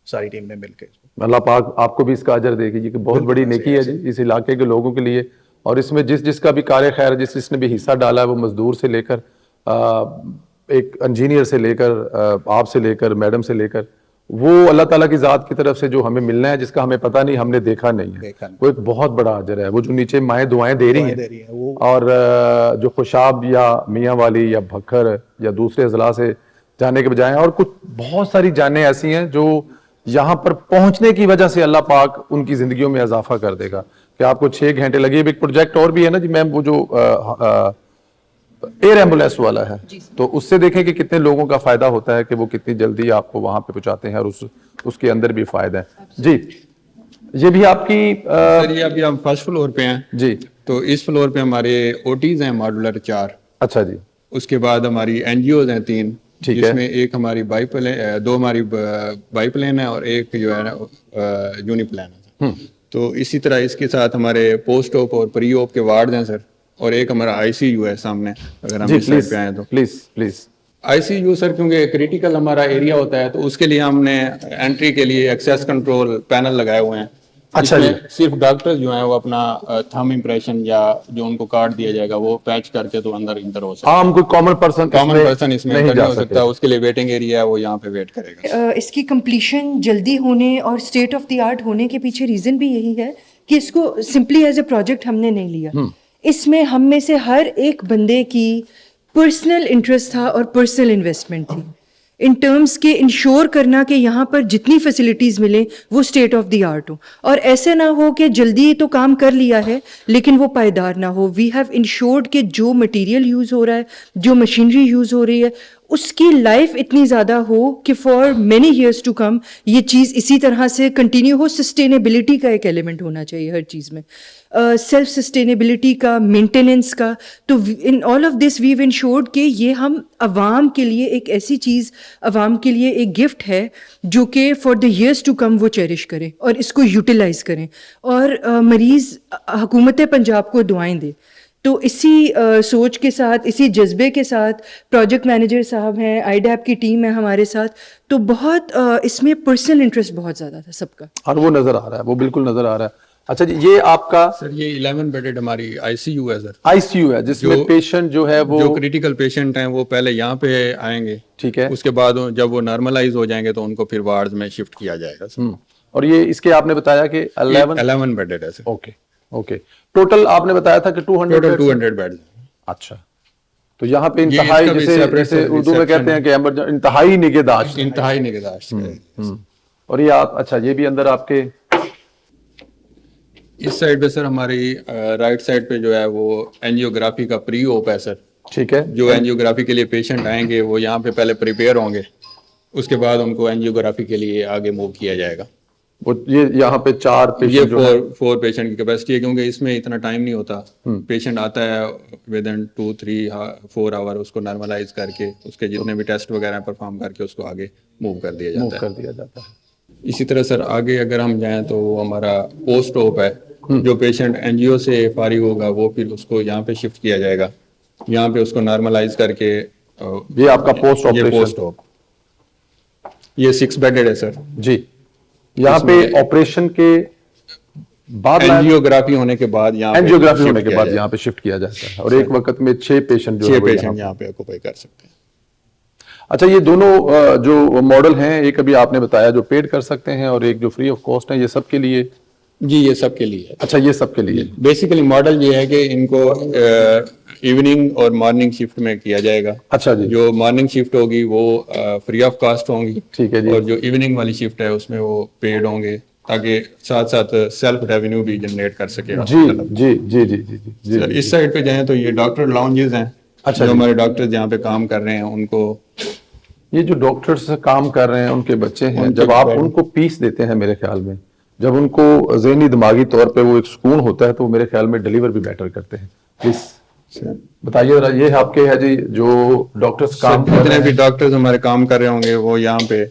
सारी टीम ने मिलकर। अल्लाह पाक आपको भी इसका अजर देगी कि बहुत बड़ी नेकी है जी इस इलाके के लोगों के लिए। और इसमें जिसका भी कार्य खैर जिसने भी हिस्सा डाला है, वो मजदूर से लेकर एक इंजीनियर से लेकर आप से लेकर मैडम से लेकर, वो अल्लाह ताला की ज़ात की तरफ से जो हमें मिलना है, जिसका हमें पता नहीं, हमने देखा नहीं है, वो एक बहुत बड़ा अजर है। वो जो नीचे माएँ दुआएं दे रही हैं और जो खुशाब या मियाँ वाली या भक्खर या दूसरे अजला से जाने के बजाय, और कुछ बहुत सारी जानें ऐसी हैं जो यहाँ पर पहुंचने की वजह से अल्लाह पाक उनकी जिंदगियों में इजाफा कर देगा कि आपको 6 घंटे लगे। एक प्रोजेक्ट और भी है ना जी मैम, वो जो एयर एम्बुलेंस वाला है, तो उससे देखें कि कितने लोगों का फायदा होता है कि वो कितनी जल्दी आपको वहां पे पहुंचाते हैं, और उसके अंदर भी फायदा है जी। ये भी आपकी सर ये अभी हम फर्स्ट फ्लोर पे हैं जी। तो इस फ्लोर पे हमारे ओटीज हैं मॉड्यूलर 4। अच्छा जी। उसके बाद हमारी एनजीओज हैं 3, ठीक है। जिसमें एक हमारी बाईप्लेन, 2 हमारी बाईप्लेन है और एक जो है यूनिप्लान है। तो इसी तरह इसके साथ हमारे पोस्ट ऑप और प्री ऑप के वार्ड हैं सर, और एक हमारा आईसीयू है सामने। अगर हम इस साइड पे आए तो प्लीज आईसीयू सर, क्योंकि क्रिटिकल हमारा एरिया होता है, तो उसके लिए हमने एंट्री के लिए एक्सेस कंट्रोल पैनल लगाए हुए हैं। अच्छा जी। सिर्फ डॉक्टर जो हैं वो अपना थंब इंप्रेशन या जो उनको कार्ड दिया जाएगा वो पैच करके तो अंदर इंटर हो सकता है। आम कोई कॉमन पर्सन इसमें नहीं जा सकता, उसके लिए वेटिंग एरिया है, वो यहाँ पे वेट करेगा। इसकी कंप्लीशन जल्दी होने और स्टेट ऑफ द आर्ट होने के पीछे रीज़न भी यही है कि इसको सिंपली एज ए प्रोजेक्ट हमने नहीं लिया। इसमें हम में से हर एक बंदे की पर्सनल इंटरेस्ट था और पर्सनल इन्वेस्टमेंट थी इन टर्म्स के इंश्योर करना कि यहाँ पर जितनी फैसिलिटीज़ मिलें वो स्टेट ऑफ द आर्ट हो, और ऐसे ना हो कि जल्दी तो काम कर लिया है लेकिन वो पायदार ना हो। वी हैव इंश्योर्ड कि जो मटेरियल यूज़ हो रहा है, जो मशीनरी यूज़ हो रही है, उसकी लाइफ इतनी ज़्यादा हो कि for many years to come ये चीज़ इसी तरह से कंटिन्यू हो। सस्टेनेबिलिटी का एक एलिमेंट होना चाहिए हर चीज़ में, सेल्फ सस्टेनेबिलिटी का, मेंटेनेंस का। तो in all of this we have ensured कि ये हम अवाम के लिए एक ऐसी चीज़, अवाम के लिए एक गिफ्ट है जो कि for the years to come वो चेरिश करें और इसको यूटिलाइज करें, और मरीज़ हुकूमत पंजाब को दुआएं दे। तो इसी सोच के साथ, इसी जज्बे के साथ प्रोजेक्ट मैनेजर साहब हैं, आईडैप की टीम है हमारे साथ, तो बहुत इसमें पर्सनल इंटरेस्ट बहुत ज़्यादा था सबका, और वो नज़र आ रहा है, वो बिल्कुल नज़र आ रहा है। अच्छा जी, ये आपका सर ये 11 बेडेड हमारी आईसीयू है सर। आईसीयू है जिसमें पेशेंट जो है वो जो क्रिटिकल पेशेंट हैं वो पहले यहाँ पे आएंगे, ठीक है, उसके बाद जब वो नॉर्मलाइज हो जाएंगे तो उनको फिर वार्ड्स में शिफ्ट किया जाएगा सर। और ये इसके आपने बताया कि 11 बेडेड है सर। ओके ओके, टोटल आपने बताया था कि 200 टोटल 200 बेड। अच्छा, तो यहाँ पे इंतहाई जैसे उर्दू में कहते हैं कि इंतहाई निगहदाश्त, इंतहाई निगहदाश्त। और ये आप, अच्छा ये भी अंदर आपके इस साइड पे सर हमारी राइट साइड पे जो है वो एंजियोग्राफी का प्री ओप है सर। ठीक है, जो एंजियोग्राफी के लिए पेशेंट आएंगे वो यहाँ पे पहले प्रिपेयर होंगे, उसके बाद उनको एंजियोग्राफी के लिए आगे मूव किया जाएगा। वो ये यहाँ पे 4 पेशेंट, ये 4 पेशेंट की कैपेसिटी है, क्योंकि इसमें इतना टाइम नहीं होता। पेशेंट आता है विद इन 2-3-4 आवर, उसको नॉर्मलाइज करके उसके जितने भी टेस्ट वगैरह परफॉर्म करके उसको आगे मूव कर दिया जाता है। इसी तरह सर आगे अगर हम जाएं तो वो हमारा पोस्ट ऑप है। जो पेशेंट एनजीओ से फारिग होगा वो फिर उसको यहाँ पे शिफ्ट किया जाएगा, यहाँ पे उसको नॉर्मलाइज करके ये आपका पोस्ट ऑप, ये 6 बेडेड है सर जी। यहाँ पे ऑपरेशन के बाद एंजियोग्राफी होने के बाद यहाँ पे शिफ्ट किया जाता है और एक वक्त में 6 पेशेंट यहाँ पे ऑक्यूपाई कर सकते हैं। अच्छा, ये दोनों जो मॉडल हैं, एक अभी आपने बताया जो पेड कर सकते हैं और एक जो फ्री ऑफ कॉस्ट है, ये सब के लिए? जी ये सब के लिए। अच्छा, ये सब के लिए बेसिकली मॉडल ये है कि इनको इवनिंग और मॉर्निंग शिफ्ट में किया जाएगा। अच्छा जी, जो मॉर्निंग शिफ्ट होगी वो फ्री ऑफ कॉस्ट होंगी, ठीक है जी, और जो इवनिंग वाली शिफ्ट है उसमें वो पेड होंगे, ताकि साथ साथ सेल्फ रेवेन्यू भी जनरेट कर सके। जी जी जी जी जी जी। सर इस साइड पे जाएं तो ये डॉक्टर लाउंजेस हैं। अच्छा, जो हमारे डॉक्टर्स यहाँ पे काम कर रहे हैं उनको, ये जो डॉक्टर्स काम कर रहे हैं उनके बच्चे हैं, जब आप उनको पीस देते हैं, मेरे ख्याल में जब उनको ज़हनी दिमागी तौर पे वो एक सुकून होता है तो मेरे ख्याल में डिलीवर भी बेटर करते हैं। प्लीज बताइए जरा, ये आपके है जी जो डॉक्टर्स काम, जितने भी डॉक्टर्स हमारे काम कर रहे होंगे वो यहाँ पे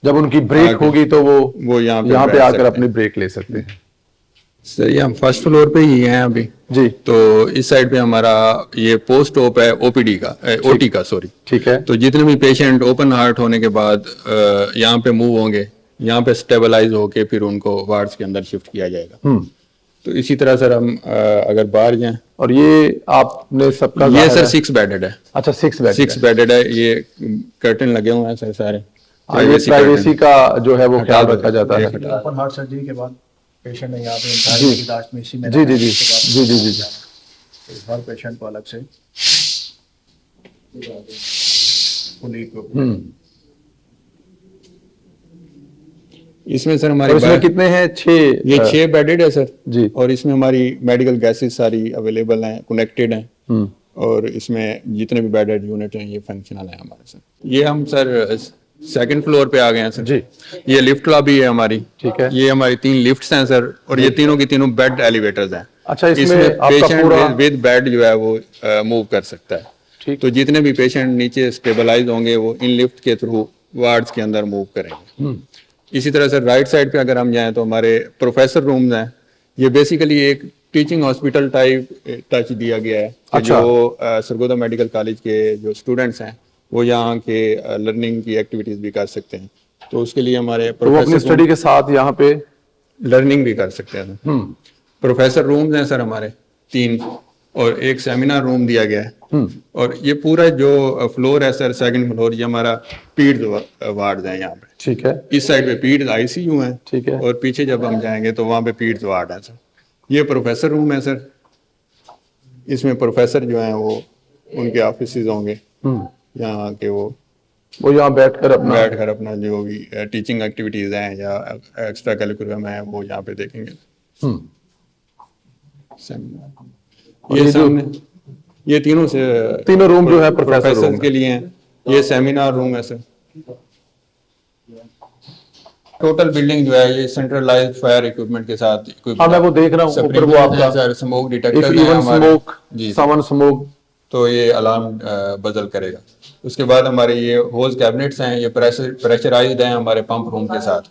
जब उनकी ब्रेक होगी तो वो यहाँ पे आकर अपनी ब्रेक ले सकते हैं। सर ये हम फर्स्ट फ्लोर पे ही हैं अभी जी। तो इस साइड पे हमारा ये पोस्ट ओप है, ओपीडी का, ओटी का, सॉरी, ठीक है। तो जितने भी पेशेंट ओपन हार्ट होने के बाद यहाँ पे मूव होंगे, यहाँ पे स्टेबलाइज होके फिर उनको वार्ड्स के अंदर शिफ्ट किया जाएगा। तो इसी तरह सर हम अगर बाहर जाएं, और ये आपने सबका, ये सर 6 बेडेड है। अच्छा, 6 बेडेड है। ये कर्टन लगे हुए हैं सर सारे, प्राइवेसी का जो है वो ख्याल रखा जाता है। ओपन हार्ट सर्जरी के बाद पेशेंट यहाँ पे में इसी में जी जी जी जी जी जी, हर पेशेंट को अलग से इसमें सर हमारे इसमें कितने हैं? 6। ये 6 बेडेड है सर जी, और इसमें हमारी मेडिकल गैसेस सारी अवेलेबल हैं, कनेक्टेड हैं, और इसमें जितने भी बेडेड यूनिट हैं ये फंक्शनल है हमारे सर। ये हम सर सेकंड फ्लोर पे आ गए हैं सर जी। ये लिफ्ट लॉबी है हमारी, ठीक है। ये हमारी 3 लिफ्ट्स हैं सर, और ये तीनों की तीनों बेड एलिवेटर्स हैं। अच्छा, इसमें पेशेंट विद बेड जो है वो मूव कर सकता है। ठीक। तो जितने भी पेशेंट नीचे स्टेबलाइज होंगे वो इन लिफ्ट के थ्रू वार्ड्स के अंदर मूव करेंगे। इसी तरह सर राइट साइड पे अगर हम जाएं तो हमारे प्रोफेसर रूम्स हैं। ये बेसिकली एक टीचिंग हॉस्पिटल टाइप टच दिया गया है। अच्छा। जो सरगोदा मेडिकल कॉलेज के जो स्टूडेंट्स हैं वो यहाँ के लर्निंग की एक्टिविटीज भी कर सकते हैं, तो उसके लिए हमारे अपनी स्टडी के साथ यहाँ पे लर्निंग भी कर सकते हैं। प्रोफेसर रूम्स हैं सर हमारे 3, और एक सेमिनार रूम दिया गया है। और ये पूरा जो फ्लोर है सर, सेकंड फ्लोर, ये हमारा पीड्स वार्ड है यहाँ पे, ठीक है। इस साइड पे पीड्स आईसीयू है, ठीक है, और पीछे जब हम जाएंगे तो वहाँ पे पीड्स वार्ड है सर। ये प्रोफेसर रूम है सर, इसमें प्रोफेसर जो है वो उनके ऑफिस होंगे यहाँ के, वो यहाँ बैठकर अपना जो भी टीचिंग एक्टिविटीज हैं या एक्स्ट्रा करिकुलम है वो यहाँ पे देखेंगे। ये सामने ये तीनों रूम जो है प्रोफेसर के लिए हैं। ये सेमिनार रूम है सर। टोटल बिल्डिंग जो है ये सेंट्रलाइज्ड फायर इक्विपमेंट के साथ मैं वो देख रहा हूँ ऊपर, वो आपका सर स्मोक डिटेक्टर है हमारे, स्मोक, तो ये अलार्म बदल करेगा। उसके बाद हमारे ये होज कैबिनेट्स हैं, ये प्रेशराइज्ड हैं हमारे पंप रूम के साथ।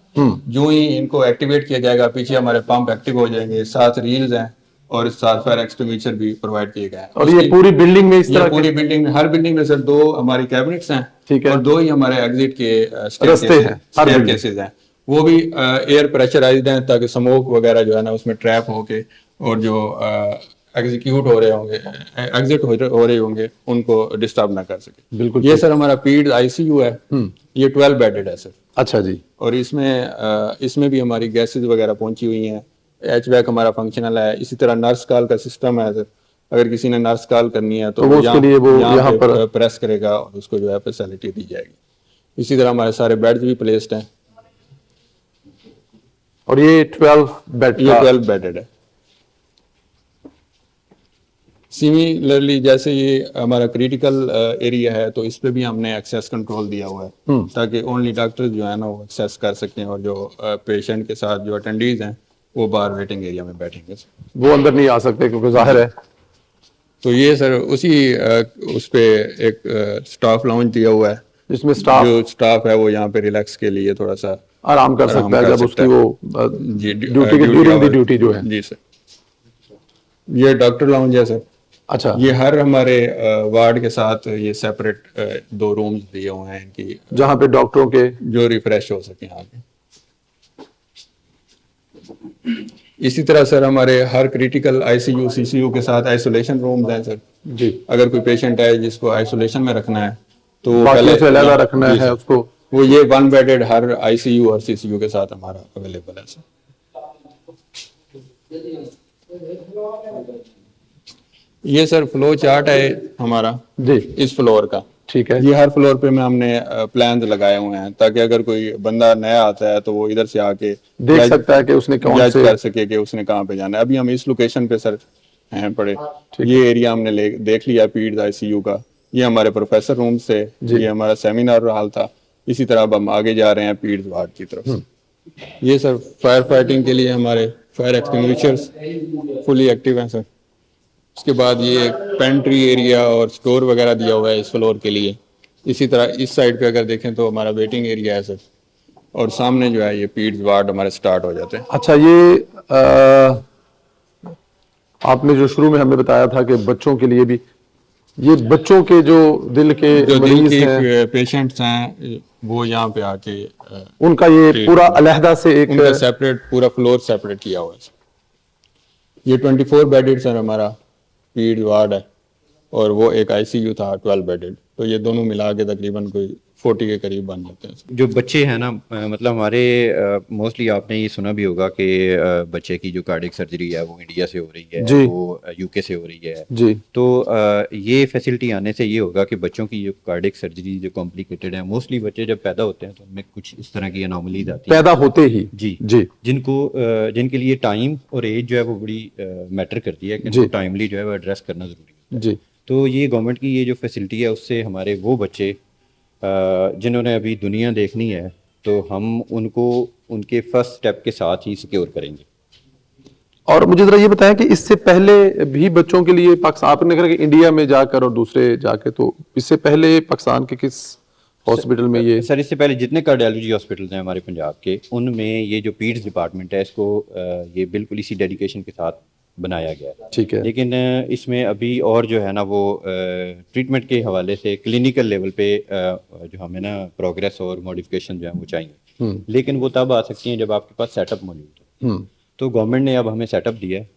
जो ही इनको एक्टिवेट किया जाएगा पीछे हमारे पंप एक्टिव हो जाएंगे। 7 रील्स हैं और साथ फायर एक्सटिंग्विशर भी प्रोवाइड किए गए हैं। और ये पूरी बिल्डिंग में इस तरह पूरी बिल्डिंग में, हर बिल्डिंग में सर 2 हमारी कैबिनेट्स हैं, ठीक है, और 2 ही हमारे एग्जिट के रास्ते हैं, स्टेयरकेसेस हैं। वो भी एयर प्रेशराइज्ड हैं ताकि स्मोक वगैरह जो है ना उसमें ट्रैप होके और जो एग्जीक्यूट हो रहे होंगे, एग्जिट हो रहे होंगे, उनको डिस्टर्ब ना कर सके। बिल्कुल। ये सर हमारा पीड आईसीयू है, ये 12 बेडेड है सर। अच्छा जी। और इसमें भी हमारी गैसेज वगैरह पहुंची हुई हैं, HVAC हमारा फंक्शनल है। इसी तरह नर्स कॉल का सिस्टम है सर, अगर किसी ने नर्स कॉल करनी है तो वो उसके लिए वो यहाँ पर प्रेस करेगा और उसको जो है फैसिलिटी दी जाएगी। इसी तरह हमारे सारे बेड्स भी प्लेस्ड हैं और ये 12 बेडेड है। सिमिलरली जैसे ये हमारा क्रिटिकल एरिया है तो इस पे भी हमने एक्सेस कंट्रोल दिया हुआ है ताकि ओनली डॉक्टर जो है ना वो एक्सेस कर सकें और जो पेशेंट के साथ जो अटेंडीज हैं वो बाहर वेटिंग एरिया में बैठेंगे, वो अंदर नहीं आ सकते क्योंकि जाहिर है। तो ये सर उसी उस पे एक स्टाफ लाउंज दिया हुआ है जिसमें जो स्टाफ है वो यहाँ पे रिलैक्स के लिए थोड़ा सा आराम कर सकता है जब उसकी वो ड्यूटी ड्यूरिंग द ड्यूटी जो है। जी सर, ये डॉक्टर लाउंज है सर। अच्छा, ये हर हमारे वार्ड के साथ ये सेपरेट 2 रूम्स दिए हुए हैं कि जहाँ पे डॉक्टरों के जो रिफ्रेश हो सके आगे। इसी तरह सर हमारे हर क्रिटिकल आईसीयू सीसीयू के साथ आइसोलेशन रूम्स हैं सर जी। अगर कोई पेशेंट है जिसको आइसोलेशन में रखना है तो बाकियों से अलग रखना है उसको, वो ये 1 बेडेड हर आईसीयू और सीसीयू के साथ हमारा अवेलेबल है सर। ये सर फ्लो चार्ट है हमारा जी इस फ्लोर का। ठीक है। ये हर फ्लोर पे में हमने प्लान लगाए हुए हैं ताकि अगर कोई बंदा नया आता है तो वो इधर से आके देख सकता है कि उसने कौन से कर सके कि उसने कहाँ पे जाना है। अभी हम इस लोकेशन पे सर हैं पड़े, ये एरिया हमने देख लिया पीड्स आईसीयू का। ये हमारे प्रोफेसर रूम से ये हमारा सेमिनार हॉल था। इसी तरह अब हम आगे जा रहे हैं पीड्स वार्ड की तरफ। ये सर फायर फाइटिंग के लिए हमारे फायर एक्सटिंग्विशर्स फुली एक्टिव हैं सर। उसके बाद ये पेंट्री एरिया और स्टोर वगैरह दिया हुआ है इस फ्लोर के लिए। इसी तरह इस साइड पे अगर देखें तो हमारा वेटिंग एरिया है सर और सामने जो है ये पीड्स वार्ड हमारे स्टार्ट हो जाते हैं। अच्छा, ये आपने जो शुरू में हमें बताया था कि बच्चों के लिए भी, ये बच्चों के जो दिल के पेशेंट्स हैं वो यहाँ पे आके उनका ये पूरा अलहदा से एक उनका सेपरेट पूरा फ्लोर सेपरेट किया हुआ है। ये 24 बेडेड सर हमारा पीड वार्ड है और वो एक आईसीयू था 12 बेडेड, तो ये दोनों मिला के तकरीबन कोई 40 के करीब बन जाते हैं। जो बच्चे हैं ना, मतलब हमारे मोस्टली आपने ये सुना भी होगा कि बच्चे की जो कार्डियक सर्जरी है वो इंडिया से हो रही है, वो यूके से हो रही है जी। तो ये फैसिलिटी आने से ये होगा कि बच्चों की जो कार्डियक सर्जरी जो कॉम्प्लिकेटेड है, मोस्टली बच्चे जब पैदा होते हैं तो उनमें कुछ इस तरह की अनोमलीज आती है पैदा होते ही जी जी, जिनके लिए टाइम और एज जो है वो बड़ी मैटर करती है कि टाइमली जो है वो एड्रेस करना ज़रूरी है जी। तो ये गवर्नमेंट की ये जो फैसिलिटी है उससे हमारे वो बच्चे जिन्होंने अभी दुनिया देखनी है तो हम उनको उनके फर्स्ट स्टेप के साथ ही सिक्योर करेंगे। और मुझे जरा ये बताएं कि इससे पहले भी बच्चों के लिए पाकिस्तान, आपने कहा कि इंडिया में जाकर और दूसरे जाके, तो इससे पहले पाकिस्तान के किस हॉस्पिटल में ये? सर इससे पहले जितने कार्डियोलॉजी हॉस्पिटल्स हैं हमारे पंजाब के, उनमें ये जो पीड्स डिपार्टमेंट है इसको ये बिल्कुल इसी डेडिकेशन के साथ बनाया गया है। ठीक है। लेकिन इसमें अभी और जो है ना वो ट्रीटमेंट के हवाले से क्लिनिकल लेवल पे जो हमें ना प्रोग्रेस और मॉडिफिकेशन जो है वो चाहिए, लेकिन वो तब आ सकती हैं जब आपके पास सेटअप मौजूद हो। तो गवर्नमेंट ने अब हमें सेटअप दिया है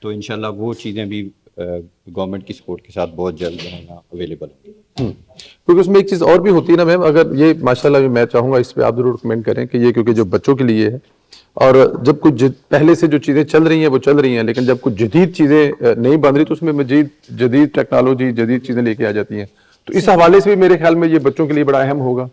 तो इंशाल्लाह वो चीज़ें भी गवर्नमेंट की सपोर्ट के साथ बहुत जल्द जो है ना अवेलेबल होंगी। क्योंकि उसमें एक चीज़ और भी होती है ना मैम, अगर ये माशाल्लाह मैं चाहूँगा इस पर आप जरूर कमेंट करें कि ये क्योंकि जो बच्चों के लिए है और जब कुछ पहले से जो चीज़ें चल रही हैं वो चल रही हैं, लेकिन जब कुछ जदीद चीज़ें नहीं बन रही तो उसमें मजीद जदीद टेक्नोलॉजी जदीद चीज़ें लेके आ जाती हैं, तो इस हवाले से भी मेरे ख्याल में ये बच्चों के लिए बड़ा अहम होगा।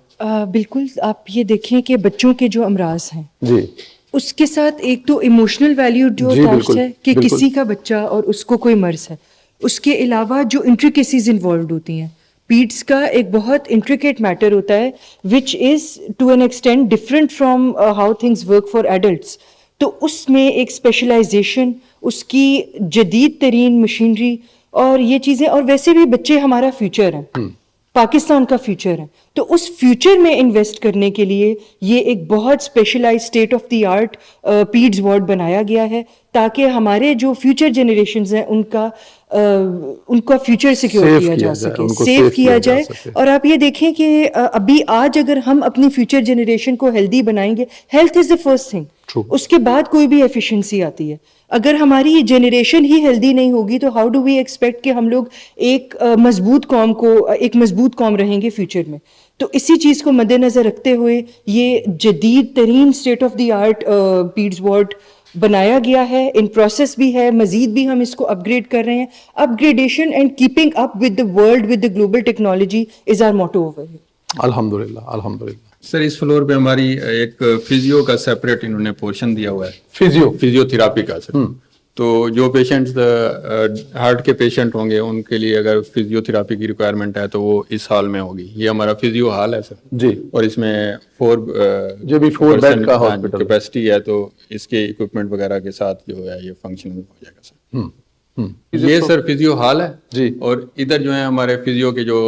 बिल्कुल, आप ये देखें कि बच्चों के जो अमराज हैं जी, उसके साथ एक तो इमोशनल वैल्यू जो अटैच्ड है कि किसी का बच्चा और उसको कोई मर्ज है, उसके अलावा जो इंट्रिकेसीज इन्वॉल्व होती हैं, पीड्स का एक बहुत इंट्रिकेट मैटर होता है which is to an extent different from how things work for adults. तो उसमें एक स्पेशलाइजेशन, उसकी जदीद तरीन मशीनरी और ये चीज़ें, और वैसे भी बच्चे हमारा फ्यूचर हैं। पाकिस्तान का फ्यूचर है। तो उस फ्यूचर में इन्वेस्ट करने के लिए ये एक बहुत specialised state of the art peds ward बनाया गया है, ताकि हमारे जो फ्यूचर जनरेशंस हैं उनका फ्यूचर सिक्योर किया जा सके, सेव किया जाए। और आप ये देखें कि अभी आज अगर हम अपनी फ्यूचर जनरेशन को हेल्दी बनाएंगे, health is the first thing, उसके बाद कोई भी एफिशिएंसी आती है। अगर हमारी जनरेशन ही हेल्दी नहीं होगी तो हाउ डू वी एक्सपेक्ट कि हम लोग एक मजबूत कौम रहेंगे फ्यूचर में। तो इसी चीज़ को मद्देनज़र रखते हुए ये जदीद तरीन state of the art peds ward बनाया गया है, इन प्रोसेस भी है, मजीद भी हम इसको अपग्रेड कर रहे हैं। Upgradation and keeping up with the world with the global technology is our motto over here. अल्हम्दुलिल्लाह, अल्हम्दुलिल्लाह। सर इस फ्लोर पे हमारी एक फिजियो का सेपरेट इन्होंने पोर्शन दिया हुआ है, फिजियोथेरापी का सर। तो जो पेशेंट्स हार्ट के पेशेंट होंगे उनके लिए अगर फिजियोथेरापी की रिक्वायरमेंट है तो वो इस हॉल में होगी। ये हमारा फिजियो हॉल है सर जी, और इसमें 4 बेड का हॉस्पिटल कैपेसिटी है, तो इसके इक्विपमेंट वगैरह के साथ जो है ये फंक्शन हो जाएगा सर। ये सर फिजियो हॉल है जी, और इधर जो है हमारे फिजियो के जो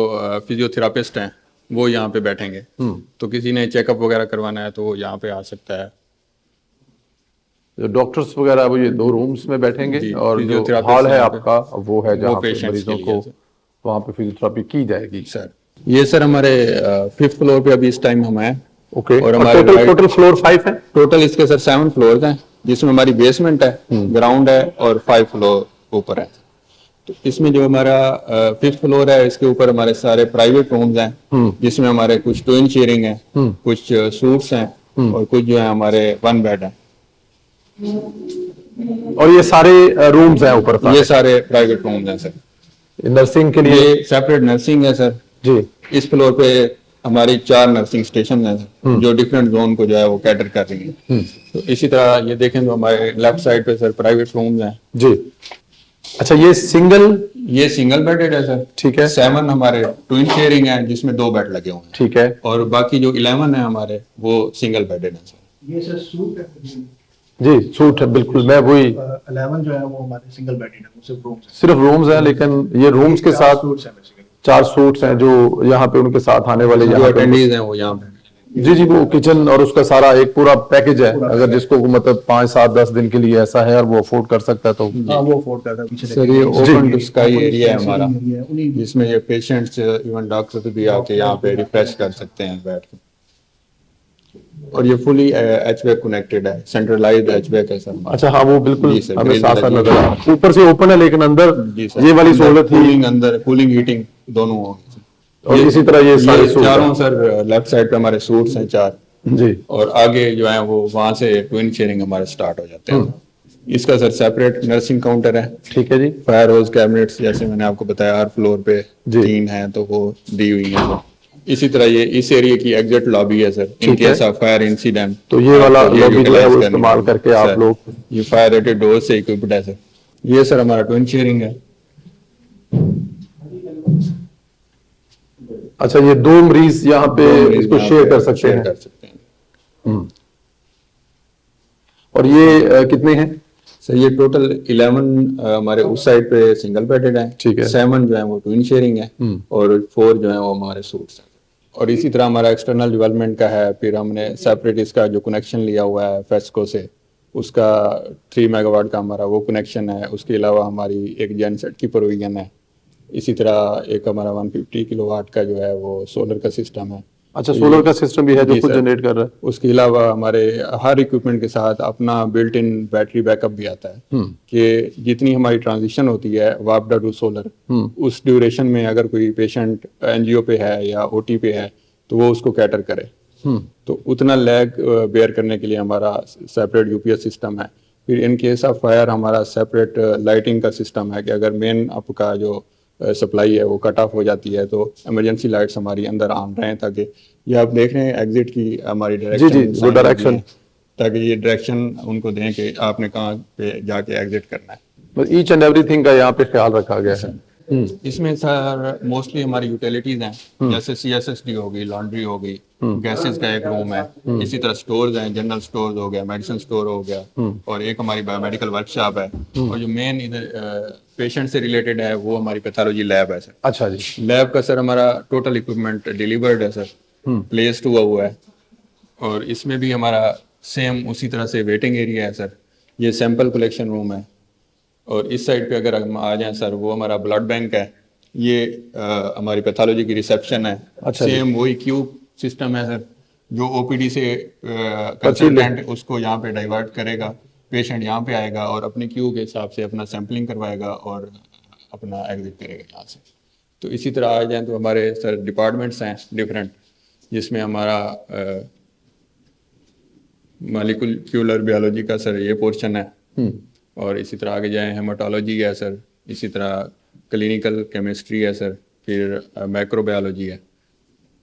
फिजियोथेरापिस्ट हैं वो यहाँ पे बैठेंगे। तो किसी ने चेकअप वगैरह करवाना है तो वो यहाँ पे आ सकता है। जो डॉक्टर्स वगैरह वो ये 2 रूम्स में बैठेंगे और जो हॉल है आपका वो है जहाँ पे मरीजों को वहाँ पे फिजियोथेरापी की जाएगी। सर ये सर हमारे 5th फ्लोर पे अभी इस टाइम हम हैं। ओके, और हमारे टोटल फ्लोर 5 है। टोटल इसके सर 7 फ्लोर्स हैं, जिसमें हमारी बेसमेंट है, ग्राउंड है और 5 फ्लोर ऊपर है। तो इसमें जो हमारा 5th फ्लोर है इसके ऊपर हमारे सारे प्राइवेट रूम्स हैं, जिसमें हमारे कुछ ट्विन शेयरिंग है, कुछ सूट्स हैं और कुछ जो है हमारे 1 बेड है। और ये सारे रूम्स हैं ऊपर, ये सारे प्राइवेट रूम्स हैं सर। नर्सिंग के लिए सेपरेट नर्सिंग है सर जी। इस फ्लोर पे हमारी 4 नर्सिंग स्टेशन हैं सर, जो डिफरेंट जोन को जो है वो कैटर कर रही हैं। तो इसी तरह ये देखें तो हमारे लेफ्ट साइड पे सर प्राइवेट रूम्स हैं जी। अच्छा, ये सिंगल बेडेड है सर। ठीक है। 7 हमारे ट्विन शेयरिंग है जिसमें 2 बेड लगे हुए हैं। ठीक है। और बाकी जो 11 है हमारे वो सिंगल बेडेड है सर। ये सर सूट है जी, सूट है बिल्कुल। मैं वही 11 जो है वो हमारे सिंगल बेडेड है, सिर्फ रूम्स हैं, लेकिन ये रूम्स के साथ 4 सूट्स हैं जो यहाँ पे उनके साथ आने वाले जो अटेंडीज हैं वो यहाँ पे जी, वो किचन और उसका सारा एक पूरा पैकेज है। अगर जिसको मतलब 5, 7, 10 दिन के लिए ऐसा है और वो अफोर्ड कर सकता है तो वो अफोर्ड करता है। सर ये ओपन टू स्काई एरिया है हमारा, जिसमें ये पेशेंट्स इवन डॉक्टर भी आके यहाँ पे रिफ्रेश कर सकते हैं बैठ के। और ये फुली एचवैक कनेक्टेड है, सेंट्रलाइज्ड एचवैक है सर। अच्छा हाँ, वो बिल्कुल हमें साथ साथ नजर आ रहा है। ऊपर से ओपन है लेकिन अंदर ये वाली सहूलत कूलिंग, अंदर कूलिंग हीटिंग दोनों होगी। और इसी तरह ये सारे चारों सर लेफ्ट साइड पे हमारे सूट्स हैं 4 जी। और आगे जो है वो वहां से ट्विन शेयरिंग हमारे स्टार्ट हो जाते हैं। इसका सर सेपरेट नर्सिंग काउंटर है। ठीक है जी। फायर होज कैबिनेट्स जैसे मैंने आपको बताया हर फ्लोर पे 3 हैं तो वो दी हुई है। इसी तरह ये इस एरिया की एग्जिट लॉबी है sir, in case of fire incident. तो ये वाला लॉबी जो है वो इस्तेमाल करके आप लोग ये फायर रेटेड डोर से इक्विप्ड है सर। ये सर हमारा ट्विन शेयरिंग है। अच्छा, ये 2 मरीज यहाँ पे इसको शेयर कर सकते हैं। और ये कितने हैं सर? ये टोटल 11 हमारे उस साइड पे सिंगल बेडेड है। ठीक है। 7 जो है वो ट्विन शेयरिंग है और 4 जो है वो हमारे सूट्स हैं। और इसी तरह हमारा एक्सटर्नल डेवलपमेंट का है। फिर हमने सेपरेट इसका जो कनेक्शन लिया हुआ है फेस्को से, उसका 3 मेगावाट का हमारा वो कनेक्शन है। उसके अलावा हमारी एक जेनसेट की प्रोविजन है। इसी तरह एक हमारा 150 किलोवाट का जो है वो सोलर का सिस्टम है। अच्छा, सोलर का सिस्टम भी है जो खुद जनरेट कर रहा है। उसके अलावा हमारे हर इक्विपमेंट के साथ अपना बिल्ट इन बैटरी बैकअप भी आता है कि जितनी हमारी ट्रांजिशन होती है वापडा टू सोलर, उस ड्यूरेशन में अगर कोई पेशेंट एनजीओ पे है या ओटी पे है तो वो उसको कैटर करे। तो उतना लैग बेयर करने के लिए हमारा सेपरेट यूपीएस सिस्टम है। फिर इन केस ऑफ फायर हमारा सेपरेट लाइटिंग का सिस्टम है कि अगर मेन आपका जो सप्लाई है वो कट ऑफ हो जाती है तो इमरजेंसी लाइट्स हमारी अंदर ऑन रहें, ताकि ये आप देख रहे हैं एग्जिट की हमारी डायरेक्शन, वो डायरेक्शन, ताकि ये डायरेक्शन उनको दें कि आपने कहाँ पे जाके एग्जिट करना है। बस ईच एंड एवरीथिंग का यहाँ पे ख्याल रखा गया है। इसमें सर मोस्टली हमारी यूटिलिटीज हैं, जैसे CSSD हो गई, लॉन्ड्री हो गई, गैसेस का एक रूम है, इसी तरह स्टोर्स हैं, जनरल स्टोर हो गया, मेडिसिन स्टोर हो गया, और एक हमारी बायोमेडिकल वर्कशॉप है, और जो मेन इधर पेशेंट से रिलेटेड है वो हमारी पैथोलॉजी लैब है सर। अच्छा जी। लैब का सर हमारा टोटल इक्विपमेंट डिलीवर्ड है सर, प्लेस्ड हुआ है, और इसमें भी हमारा सेम उसी तरह से वेटिंग एरिया है सर। ये सैंपल कलेक्शन रूम है, और इस साइड पे अगर हम आ जाएं सर, वो हमारा ब्लड बैंक है, ये हमारी पैथोलॉजी की रिसेप्शन है। अच्छा सेम वही क्यूब सिस्टम है सर, जो OPD से कंसल्टेंट उसको यहाँ पे डाइवर्ट करेगा, पेशेंट यहाँ पे आएगा और अपने क्यू के हिसाब से अपना सैम्पलिंग करवाएगा और अपना एग्जिट करेगा यहाँ से। तो इसी तरह आ जाएं तो हमारे सर डिपार्टमेंट्स हैं डिफरेंट, जिसमें हमारा मॉलिक्यूलर बायोलॉजी का सर ये पोर्शन है, और इसी तरह आगे जाएं हेमाटोलॉजी है सर, इसी तरह क्लिनिकल केमिस्ट्री है सर, फिर माइक्रोबायोलॉजी है।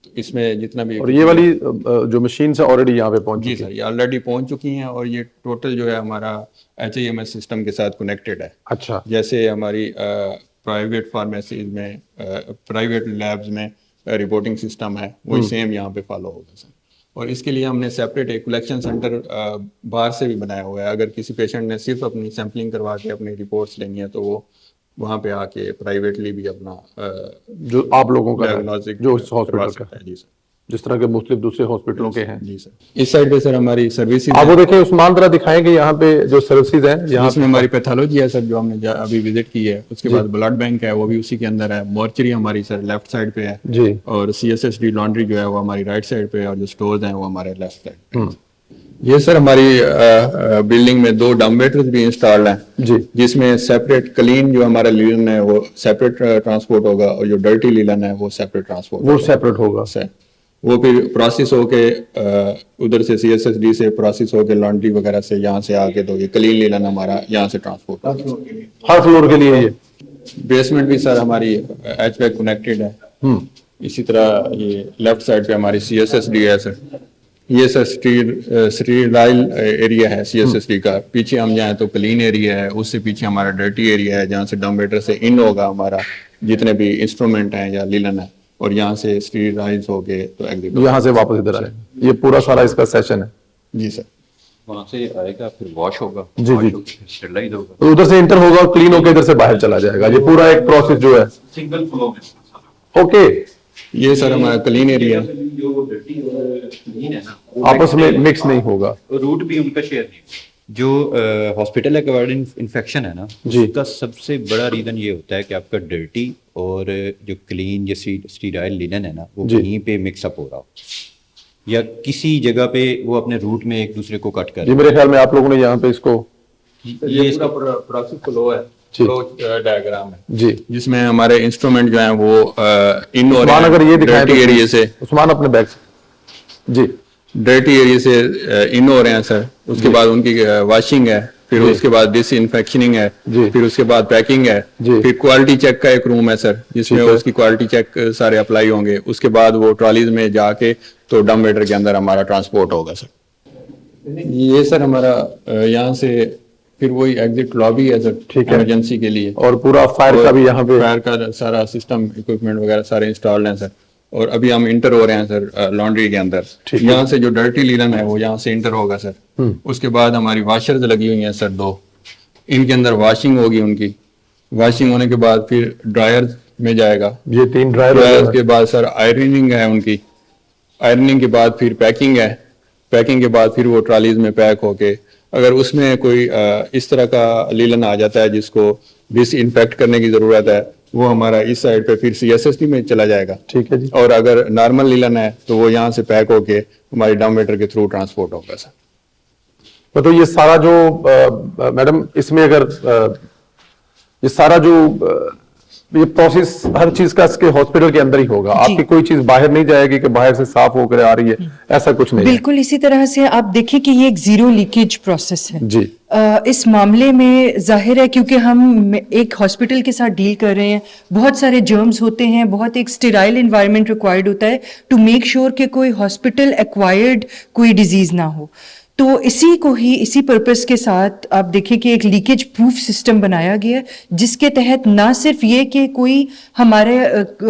तो इसमें जितना भी, और ये वाली जो मशीन है ऑलरेडी यहाँ पे पहुंच जी सर, ये ऑलरेडी पहुंच चुकी हैं, और ये टोटल जो है हमारा HIMS सिस्टम के साथ कनेक्टेड है। अच्छा। जैसे हमारी प्राइवेट फार्मेसीज में, प्राइवेट लैब्स में रिपोर्टिंग सिस्टम है, वही सेम यहाँ पे फॉलो होगा सर। और इसके लिए हमने सेपरेट एक कलेक्शन सेंटर बाहर से भी बनाया हुआ है। अगर किसी पेशेंट ने सिर्फ अपनी सैम्पलिंग करवा के अपनी रिपोर्ट्स लेनी है तो वो वहाँ पे आके प्राइवेटली भी अपना जो आप लोगों का डायग्नोस्टिक जो हॉस्पिटल का है। जी सर, जिस तरह के मुख्तलिफ दूसरे हॉस्पिटलों के हैं। जी सर। इस साइड पे सर हमारी सर्विसेज, आप वो देखें उस्मान, जरा दिखाएंगे यहाँ पे जो सर्विसेज हैं। यहाँ इसमें हमारी पैथोलॉजी है सर, जो हमने अभी विजिट की है। उसके बाद ब्लड बैंक है, वो भी उसी के अंदर है। मॉर्चरी हमारी सर लेफ्ट साइड पे है जी, और CSSD लॉन्ड्री जो है वो हमारी राइट साइड पे है, और जो स्टोर्स हैं वो हमारे लेफ्ट साइड पे। ये सर हमारी बिल्डिंग में 2 डम्बेटर्स भी इंस्टॉल्ड हैं जी, जिसमें सेपरेट क्लीन जो हमारा लीलन है वो सेपरेट ट्रांसपोर्ट होगा, और जो डर्टी लीलन है वो सेपरेट ट्रांसपोर्ट, वो सेपरेट होगा सर। वो फिर प्रोसेस होके उधर से CSSD से प्रोसेस होके लॉन्ड्री वगैरह से यहाँ से आके, तो ये क्लीन लीलन हमारा यहाँ से ट्रांसपोर्ट हर फ्लोर के लिए। ये बेसमेंट भी सर हमारी HVAC कनेक्टेड है। इसी तरह ये लेफ्ट साइड पे हमारी CSSD है सर। ये सर स्टीराइल एरिया है CSSD का। पीछे हम जाएं तो क्लीन एरिया है, उससे पीछे हमारा डर्टी एरिया है, जहाँ से डम्बेटर से इन होगा हमारा जितने भी इंस्ट्रूमेंट हैं या लीलन है, और यहाँ से स्टीराइज हो गए तो एग्जिट यहाँ से वापस इधर आए। ये पूरा सारा इसका सेशन है। जी सर। वहाँ से आएगा, फिर वॉश होगा, जी जी, स्टरलाइज होगा, तो उधर से इंटर होगा और क्लीन होकर इधर से बाहर चला जाएगा। ये पूरा एक प्रोसेस जो है सिंगल फ्लो में। ओके, ये सर हमारा क्लीन एरिया, आपस में मिक्स नहीं होगा, रूट भी उनका शेयर नहीं। जो हॉस्पिटल एक्वायर्ड इन्फेक्शन है ना, उसका सबसे बड़ा रीजन ये होता है कि आपका डर्टी और जो क्लीन या स्टीराइल लिनन है ना, वो कहीं पे मिक्सअप हो रहा हो, या किसी जगह पे वो अपने रूट में एक दूसरे को कट कर। जी, मेरे ख्याल में आप लोगों ने यहाँ पे इसको, ये पूरा प्रोसेस फ्लो है, फ्लो डायग्राम है जी, जिसमें हमारे इंस्ट्रूमेंट जो हैं वो इन और उस्मान अगर ये दिखाएं डर्टी एरिया से, उस्मान अपने बैग जी, डर्टी एरिया से इन हो रहे हैं सर। उसके बाद उनकी वॉशिंग है, फिर उसके बाद डिसइंफेक्शनिंग है, फिर उसके बाद पैकिंग है, फिर क्वालिटी चेक का एक रूम है सर जिसमें उसकी क्वालिटी चेक सारे अप्लाई होंगे। उसके बाद वो ट्रॉलीज में जाके तो डम्बेटर के अंदर हमारा ट्रांसपोर्ट होगा सर। ये सर हमारा यहाँ से फिर वही एग्जिट लॉबी है सर, ठीक है, इमरजेंसी के लिए, और पूरा फायर का भी यहाँ पे, फायर का सारा सिस्टम इक्विपमेंट वगैरह सारे इंस्टॉल्ड हैं सर। और अभी हम इंटर हो रहे हैं सर लॉन्ड्री के अंदर। यहाँ से जो डर्टी लीलन है वो यहाँ से इंटर होगा सर। उसके बाद हमारी वॉशर्स लगी हुई हैं सर 2, इनके अंदर वॉशिंग होगी। उनकी वॉशिंग होने के बाद फिर ड्रायर में जाएगा। ये 3 ड्रायर के बाद सर आयरनिंग है उनकी, आयरनिंग के बाद फिर पैकिंग है, पैकिंग के बाद फिर वो ट्रॉलीज में पैक होके, अगर उसमें कोई इस तरह का लीलन आ जाता है जिसको डिसइंफेक्ट करने की जरूरत है, वो हमारा इस साइड पे फिर CSSD में चला जाएगा। ठीक है जी। और अगर नॉर्मल लीलन है तो वो यहाँ से पैक होके हमारी डम्बेटर के थ्रू ट्रांसपोर्ट होगा सर। तो ये सारा जो मैडम, इसमें अगर ये सारा जो ये प्रोसेस हर चीज का इसके हॉस्पिटल के अंदर ही होगा, आपकी कोई चीज बाहर नहीं जाएगी कि बाहर से साफ होकर आ रही है, ऐसा कुछ नहीं। बिल्कुल इसी तरह से आप देखिए कि ये एक जीरो लीकेज प्रोसेस है जी। इस मामले में जाहिर है क्योंकि हम एक हॉस्पिटल के साथ डील कर रहे हैं, बहुत सारे जर्म्स होते हैं, बहुत एक स्टेराइल एनवायरनमेंट रिक्वायर्ड होता है टू मेक श्योर कि कोई हॉस्पिटल एक्वायर्ड कोई डिजीज ना हो। तो इसी को ही इसी पर्पस के साथ आप देखिए कि एक लीकेज प्रूफ सिस्टम बनाया गया है, जिसके तहत ना सिर्फ ये कि कोई हमारे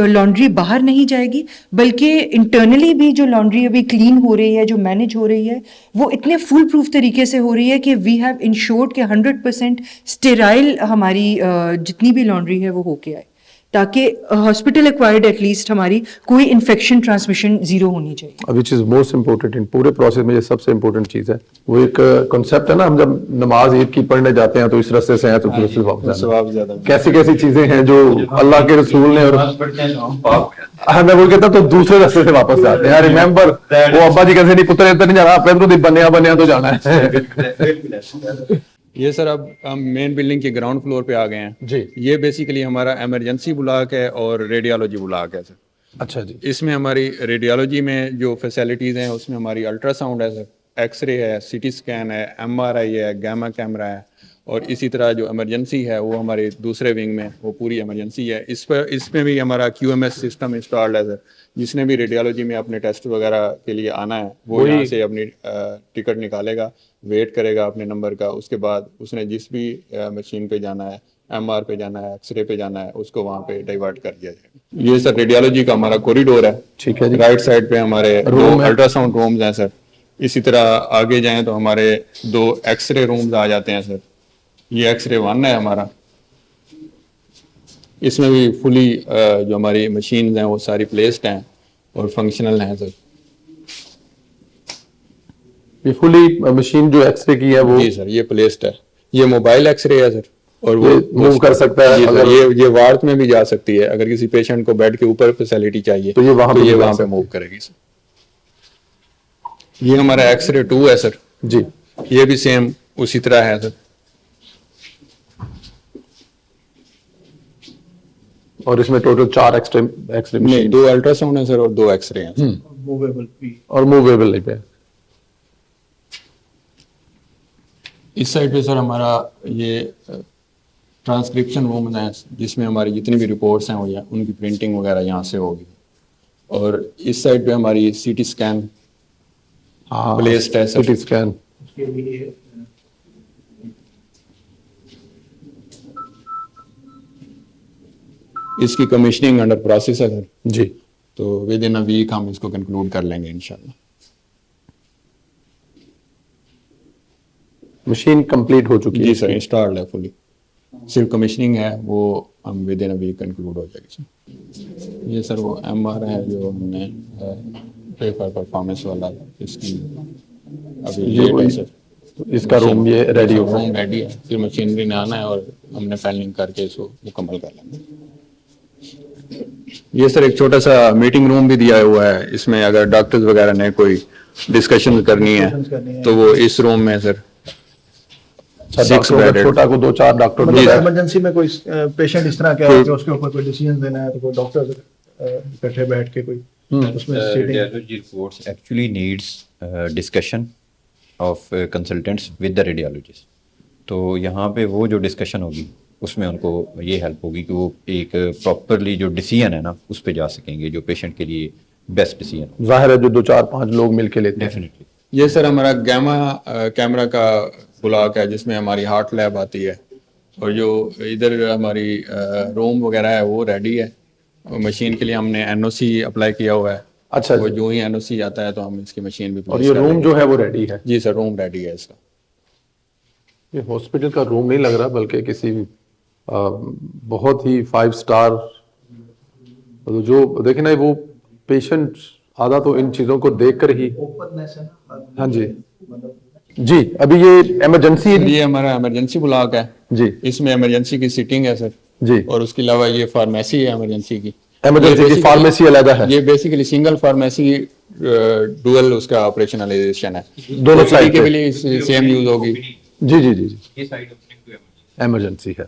लॉन्ड्री बाहर नहीं जाएगी, बल्कि इंटरनली भी जो लॉन्ड्री अभी क्लीन हो रही है, जो मैनेज हो रही है, वो इतने फुल प्रूफ तरीके से हो रही है कि वी हैव इंश्योर्ड कि 100% स्टेराइल हमारी जितनी भी लॉन्ड्री है वो होके आए, ताकि हॉस्पिटल एक्वायर्ड एटलीस्ट हमारी कोई इन्फेक्शन ट्रांसमिशन जीरो होनी चाहिए। Which is most important in पूरे प्रोसेस में, ये सबसे इम्पोर्टेंट चीज है। वो एक कॉन्सेप्ट है ना, हम जब नमाज ईद की पढ़ने जाते हैं तो इस रास्ते से हैं तो फिर उससे वापस आना। कैसी कैसी चीजें हैं जो अल्लाह के रसूल ने, और मैं वो कहता तो दूसरे रास्ते से वापस जाते हैं। रिमेंबर वो अब्बा जी कैसे नहीं पुत्र इधर नहीं जाना, अपने बनया बनया तो जाना है। ये सर अब हम मेन बिल्डिंग के ग्राउंड फ्लोर पे आ गए हैं जी। ये बेसिकली हमारा इमरजेंसी ब्लॉक है और रेडियोलॉजी ब्लॉक है सर। अच्छा जी। इसमें हमारी रेडियोलॉजी में जो फैसिलिटीज़ हैं उसमें हमारी अल्ट्रासाउंड है सर, एक्सरे है, सीटी स्कैन है, एमआरआई है, गैमा कैमरा है, और इसी तरह जो इमरजेंसी है वो हमारे दूसरे विंग में वो पूरी इमरजेंसी है। इसमें भी हमारा QMS सिस्टम इंस्टॉल्ड है सर। जिसने भी रेडियोलॉजी में अपने टेस्ट वगैरह के लिए आना है वो यहाँ से अपनी टिकट निकालेगा, वेट करेगा अपने नंबर का, उसके बाद उसने जिस भी मशीन पे जाना है, MR पे जाना है, एक्सरे पे जाना है, उसको वहाँ पे डाइवर्ट कर दिया जाएगा। ये सर रेडियोलॉजी का हमारा कॉरिडोर है। ठीक है जी। राइट साइड पे हमारे 2 अल्ट्रासाउंड रूम्स हैं सर। इसी तरह आगे जाएं तो हमारे 2 एक्सरे रूम्स आ जाते हैं सर। ये एक्सरे 1 है हमारा। इसमें भी फुली जो हमारी मशीन हैं वो सारी प्लेस्ड हैं और फंक्शनल हैं सर। ये फुली मशीन जो एक्सरे की है वो, जी सर, ये प्लेस्ड है। ये मोबाइल एक्सरे है सर, और वो मूव कर सकता है। अगर ये वार्ड में भी जा सकती है। अगर किसी पेशेंट को बेड के ऊपर फैसिलिटी चाहिए तो ये वहां पे मूव करेगी सर। ये हमारा एक्सरे 2 है सर जी। ये भी सेम उसी तरह है सर। और इसमें टोटल 4 एक्सरे नहीं, 2 अल्ट्रासाउंड है सर और 2 एक्सरे हैं सर। मूवेबल भी और मूवेबल पे। इस साइड पे सर हमारा ये ट्रांसक्रिप्शन रूम है जिसमें हमारी जितनी भी रिपोर्ट्स हैं वो उनकी प्रिंटिंग वगैरह यहाँ से होगी। और इस साइड पे हमारी सीटी स्कैन प्लेस्ड है सर। सीटी स्कैन इसकी कमीशनिंग अंडर प्रोसेस है सर जी। तो विद इन अ वीक हम इसको कंक्लूड कर लेंगे इंशाल्लाह। मशीन कंप्लीट हो चुकी है जी सर, इंस्टॉल्ड है फुली। सिर्फ कमीशनिंग है, वो हम within a week conclude हो जाएगी सर। ये सर वो MR है जो हमने पे फॉर परफॉर्मेंस वाला, इसकी अभी लेट है सर। इसका रूम ये रेडी हो रूम रेडी है, फिर मशीनरी ने आना है और हमने पैनलिंग करके इसको मुकम्मल कर लेंगे। ये सर एक छोटा सा मीटिंग रूम भी दिया हुआ है। इसमें अगर डॉक्टर्स वगैरह ने कोई डिस्कशन करनी है तो वो इस रूम में सर। छोटा को 2-4 डॉक्टर इमरजेंसी में कोई पेशेंट इस तरह क्या है कि उसके ऊपर कोई डिसीजन देना है तो कोई डॉक्टर इकट्ठे बैठ के कोई उसमें radiology reports actually needs discussion of consultants with the radiologist। तो यहाँ पे वो जो डिस्कशन होगी उसमें उनको ये हेल्प होगी कि वो एक प्रॉपरली जो डिसीजन है ना उस पे जा सकेंगे जो पेशेंट के लिए बेस्ट डिसीजन। जाहिर है जो 2-4-5 लोग मिलके लेते हैं। डेफिनेटली। ये सर हमारा गैमा कैमरा का ब्लॉक है जिसमें हमारी हार्ट लैब आती है, और जो इधर हमारी रूम वगैरह है वो रेडी है। मशीन के लिए हमने NOC अप्लाई किया हुआ है। अच्छा, वो जो ही NOC आता है तो हम इसकी मशीन भी और ये रूम जो है वो रेडी है। जी सर, रूम रेडी है इसका। ये हॉस्पिटल का रूम नहीं लग रहा, बल्कि किसी बहुत ही 5 स्टार। तो जो देखे ना वो पेशेंट आधा तो इन चीजों को देखकर ही। हाँ जी जी। अभी ये इमरजेंसी, ये हमारा इमरजेंसी ब्लॉक है जी। इसमें इमरजेंसी की सीटिंग है सर जी, और उसके अलावा ये फार्मेसी है इमरजेंसी की। इमरजेंसी की फार्मेसी अलग है। ये बेसिकली सिंगल फार्मेसी डुअल उसका ऑपरेशनलाइजेशन है। दोनों साइड के लिए सेम यूज होगी। जी जी जी जी। इमरजेंसी है।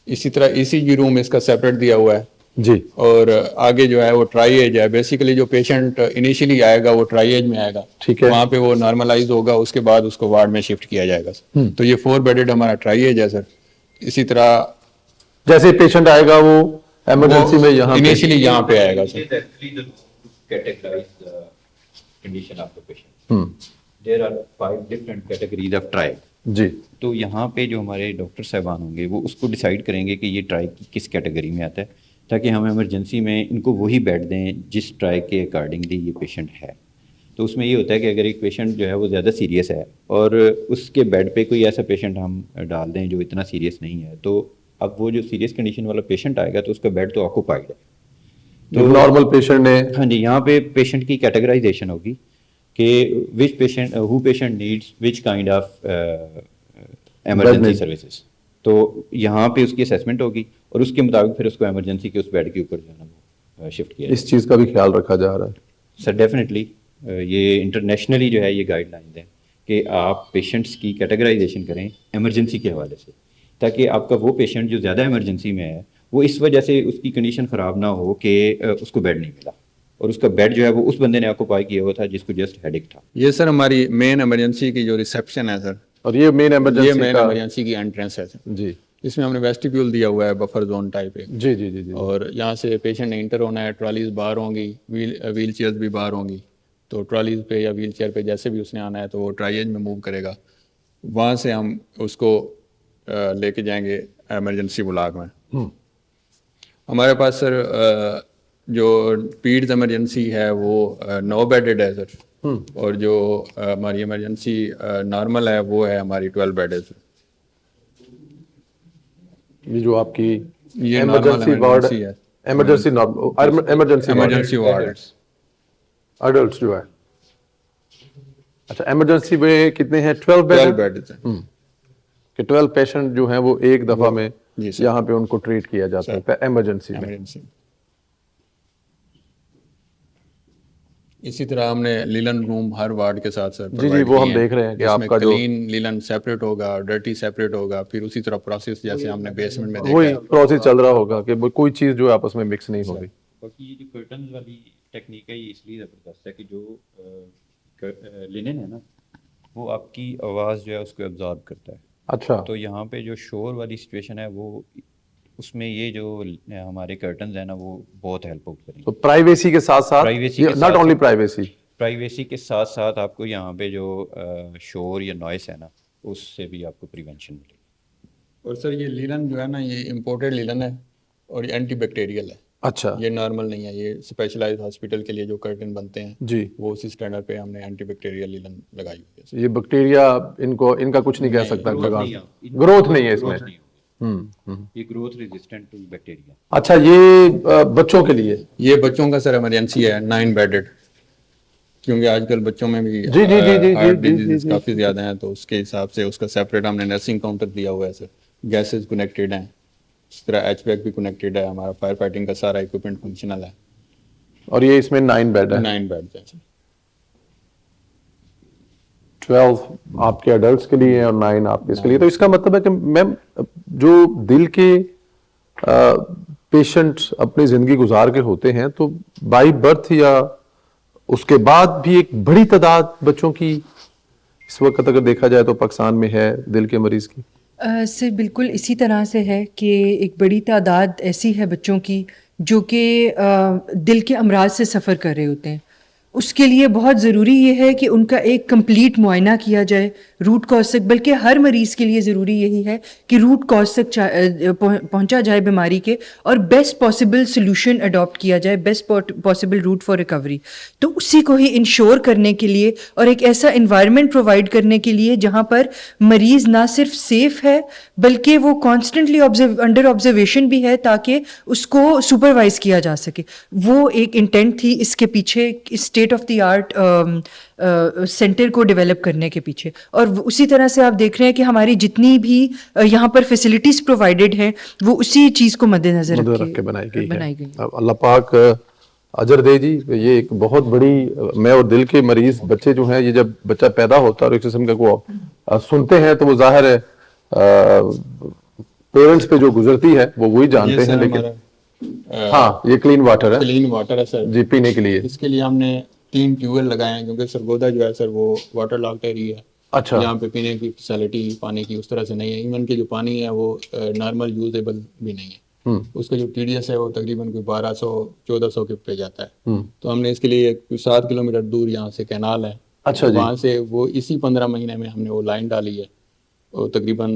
इसी तरह ECG रूम इसका सेपरेट दिया हुआ है जी। और आगे जो है वो ट्राई एज है। बेसिकली जो पेशेंट इनिशियली आएगा वो ट्राई एज में आएगा। ठीक है। वहाँ पे वो नॉर्मलाइज होगा, उसके बाद उसको वार्ड में शिफ्ट किया जाएगा। तो ये 4 बेडेड हमारा ट्राई एज है सर। इसी तरह जैसे पेशेंट आएगा वो इमरजेंसी में यहाँ इनिशियली यहाँ पे आएगा sir. There are 5 different categories of triage. जी। तो यहाँ पे जो हमारे डॉक्टर साहबान होंगे वो उसको डिसाइड करेंगे कि ये ट्राई की किस कैटेगरी में आता है, ताकि हम इमरजेंसी में इनको वही बेड दें जिस ट्राई के अकॉर्डिंगली ये पेशेंट है। तो उसमें ये होता है कि अगर एक पेशेंट जो है वो ज़्यादा सीरियस है और उसके बेड पे कोई ऐसा पेशेंट हम डाल दें जो इतना सीरियस नहीं है, तो अब वो जो सीरियस कंडीशन वाला पेशेंट आएगा तो उसका बेड तो ऑक्यूपाइड है। तो नॉर्मल पेशेंट ने, हाँ जी, यहाँ पे पेशेंट की कैटेगराइजेशन होगी कि which patient who patient needs which kind of emergency services. तो यहाँ पे उसकी असेसमेंट होगी और उसके मुताबिक फिर उसको इमरजेंसी के उस बेड के ऊपर जो है ना वो शिफ्ट किया। इस चीज़ का भी ख्याल रखा जा रहा है सर? डेफिनेटली ये इंटरनेशनली जो है ये गाइडलाइंस हैं कि आप पेशेंट्स की कैटेगराइजेशन करें इमरजेंसी के हवाले से, ताकि आपका वो पेशेंट जो ज़्यादा इमरजेंसी में है वो इस वजह से उसकी कंडीशन ख़राब ना हो कि उसको बेड नहीं मिला और उसका बेड जो है वो उस बंदे ने ऑक्यूपाई किया हुआ था जिसको जस्ट हेडेक था। ये सर हमारी मेन इमरजेंसी की जो रिसेप्शन है सर, और ये मेन इमरजेंसी की एंट्रेंस है सर जी। इसमें हमने वेस्टिब्यूल दिया हुआ है, बफर जोन टाइप है। जी जी जी जी। और यहाँ से पेशेंट ने इंटर होना है, ट्रॉलीज बाहर होंगी, व्हील चेयर्स भी बाहर होंगी। तो ट्रॉलीज पे या व्हील चेयर पे जैसे भी उसने आना है तो वो ट्राइएज में मूव करेगा। वहाँ से हम उसको लेके जाएंगे इमरजेंसी ब्लॉक में। हमारे पास सर जो पीड्स इमरजेंसी है वो 9 बेडेड है सर, और जो हमारी इमरजेंसी नॉर्मल है वो है हमारी 12 बेडेड सर। ये जो आपकी ये इमरजेंसी वार्ड है, इमरजेंसी वार्ड एडल्ट्स जो है। अच्छा, इमरजेंसी में कितने हैं? 12 बेड कि 12 पेशेंट जो हैं वो एक दफा में यहाँ पे उनको ट्रीट किया जा सकता है इमरजेंसी में। इसी तरह हमने लीलन रूम हर वार्ड के साथ सर जी जी, वो हम देख रहे हैं कि आपका जो क्लीन लीलन सेपरेट होगा, डर्टी सेपरेट होगा। फिर उसी तरह प्रोसेस जैसे हमने बेसमेंट में देखा वही प्रोसेस चल रहा होगा कि कोई चीज़ जो आपस में मिक्स नहीं होगी। बाकी ये जो कर्टन वाली टेक्निक है ये इसलिए ज़बरदस्त है कि जो लिनन है ना वो आपकी आवाज़ जो है उसको एब्जॉर्ब करता है। अच्छा। तो यहाँ पे जो शोर वाली सिचुएशन है वो उसमें ये जो हमारे कर्टन्स हैं ना वो बहुत हेल्प आउट करेंगे। तो प्राइवेसी के साथ साथ, नॉट ओनली प्राइवेसी के साथ साथ आपको यहाँ पे जो शोर या नॉइस है ना उससे भी आपको प्रिवेंशन मिलेगी। और सर ये लीलन जो है ना ये इम्पोर्टेड लीलन है और ये एंटीबैक्टीरियल है। अच्छा, ये नॉर्मल नहीं है। ये स्पेशलाइज्ड हॉस्पिटल के लिए जो कर्टन बनते हैं जी वो उसी स्टैंडर्ड पे हमने एंटीबैक्टीरियल लीलन लगाई हुई है। ये बैक्टीरिया इनका कुछ नहीं कह सकता, ग्रोथ नहीं है इसमें। ये ग्रोथ रेजिस्टेंट टू बैक्टीरिया। अच्छा, ये बच्चों के लिए? ये बच्चों का सर इमरजेंसी है 9 बेडेड, क्योंकि आजकल बच्चों में भी जी जी जी हार्ट डिजीज काफ़ी ज़्यादा हैं, तो उसके हिसाब से उसका सेपरेट हमने नर्सिंग काउंटर दिया हुआ है सर। गैसेज कनेक्टेड हैं, इस तरह HVAC भी कनेक्टेड है, हमारा फायर फाइटिंग का सारा इक्विपमेंट फंक्शनल है। और ये इसमें 9 बेड है? 9 बेड है। 12 आपके अडल्ट्स के लिए और 9 आपके इसके लिए। तो इसका मतलब है कि मैम जो दिल के पेशेंट्स अपनी ज़िंदगी गुजार के होते हैं तो बाई बर्थ या उसके बाद भी एक बड़ी तादाद बच्चों की इस वक्त अगर देखा जाए तो पाकिस्तान में है दिल के मरीज़ की। सर बिल्कुल इसी तरह से है कि एक बड़ी तादाद ऐसी है बच्चों की जो कि दिल के अमराज से सफ़र कर रहे होते हैं। उसके लिए बहुत ज़रूरी ये है कि उनका एक कंप्लीट मुआयना किया जाए, रूट कॉज तक, बल्कि हर मरीज़ के लिए ज़रूरी यही है कि रूट कॉज तक पहुंचा जाए बीमारी के और बेस्ट पॉसिबल सोल्यूशन अडॉप्ट किया जाए, best possible route for recovery. तो उसी को ही इंश्योर करने के लिए और एक ऐसा इन्वायरमेंट प्रोवाइड करने के लिए जहाँ पर मरीज़ ना सिर्फ सेफ़ है बल्कि वो कॉन्स्टेंटली अंडर ऑब्जर्वेशन भी है ताकि उसको सुपरवाइज किया जा सके। वो एक इंटेंट थी इसके पीछे, state of the art centre को डेवलप करने के पीछे। और उसी तरह से आप देख रहे हैं कि हमारी जितनी भी यहाँ पर फैसिलिटीज प्रोवाइडेड हैं वो उसी चीज़ को मद्देनजर रख के बनाई गई। अल्लाह पाक अजर दे जी। ये एक बहुत बड़ी, मैं और दिल के मरीज बच्चे जो हैं, ये जब बच्चा पैदा होता है और एक किस्म का को सुनते हैं तो वो जाहिर है पेरेंट्स पे जो गुजरती है वो वही जानते हैं। लेकिन हाँ, ये क्लीन वाटर है सर जी पीने के लिए। इसके लिए हमने 3 ट्यूबवेल लगाए हैं क्योंकि सरगोदा जो है सर वो वाटर लॉक्ड एरिया है। अच्छा। यहाँ पे पीने की फैसिलिटी पानी की उस तरह से नहीं है। इवन के जो पानी है वो नॉर्मल यूजेबल भी नहीं है। उसका जो TDS है वो तकरीबन कोई 1200-1400 के पे जाता है। तो हमने इसके लिए 7 किलोमीटर दूर यहाँ से कैनाल है, अच्छा जी। वहाँ से वो इसी 15 महीने में हमने वो लाइन डाली है, वो तकरीबन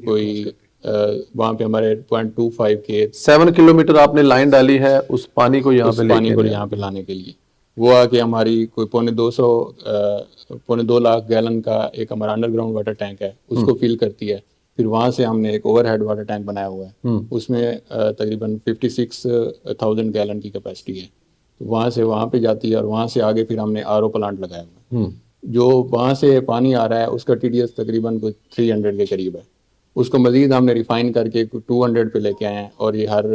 कोई वहाँ पे हमारे 0.25 के 7 किलोमीटर आपने लाइन डाली है उस पानी को यहाँ उस पे पानी लेके को आने। यहाँ पे लाने के लिए। वो आके हमारी कोई पौने 2 लाख गैलन का एक हमारा अंडरग्राउंड वाटर टैंक है, उसको फिल करती है। फिर वहाँ से हमने एक ओवरहेड वाटर टैंक बनाया हुआ है, उसमें तकरीबन 56,000 गैलन की कैपेसिटी है। तो वहाँ से वहाँ पे जाती है और वहाँ से आगे फिर हमने आरओ प्लांट लगाया हुआ है। जो वहाँ से पानी आ रहा है उसका टीडीएस तकरीबन कोई 300 के करीब है। उसको मजीद हमने रिफाइन करके 200 पे लेके आए हैं और ये हर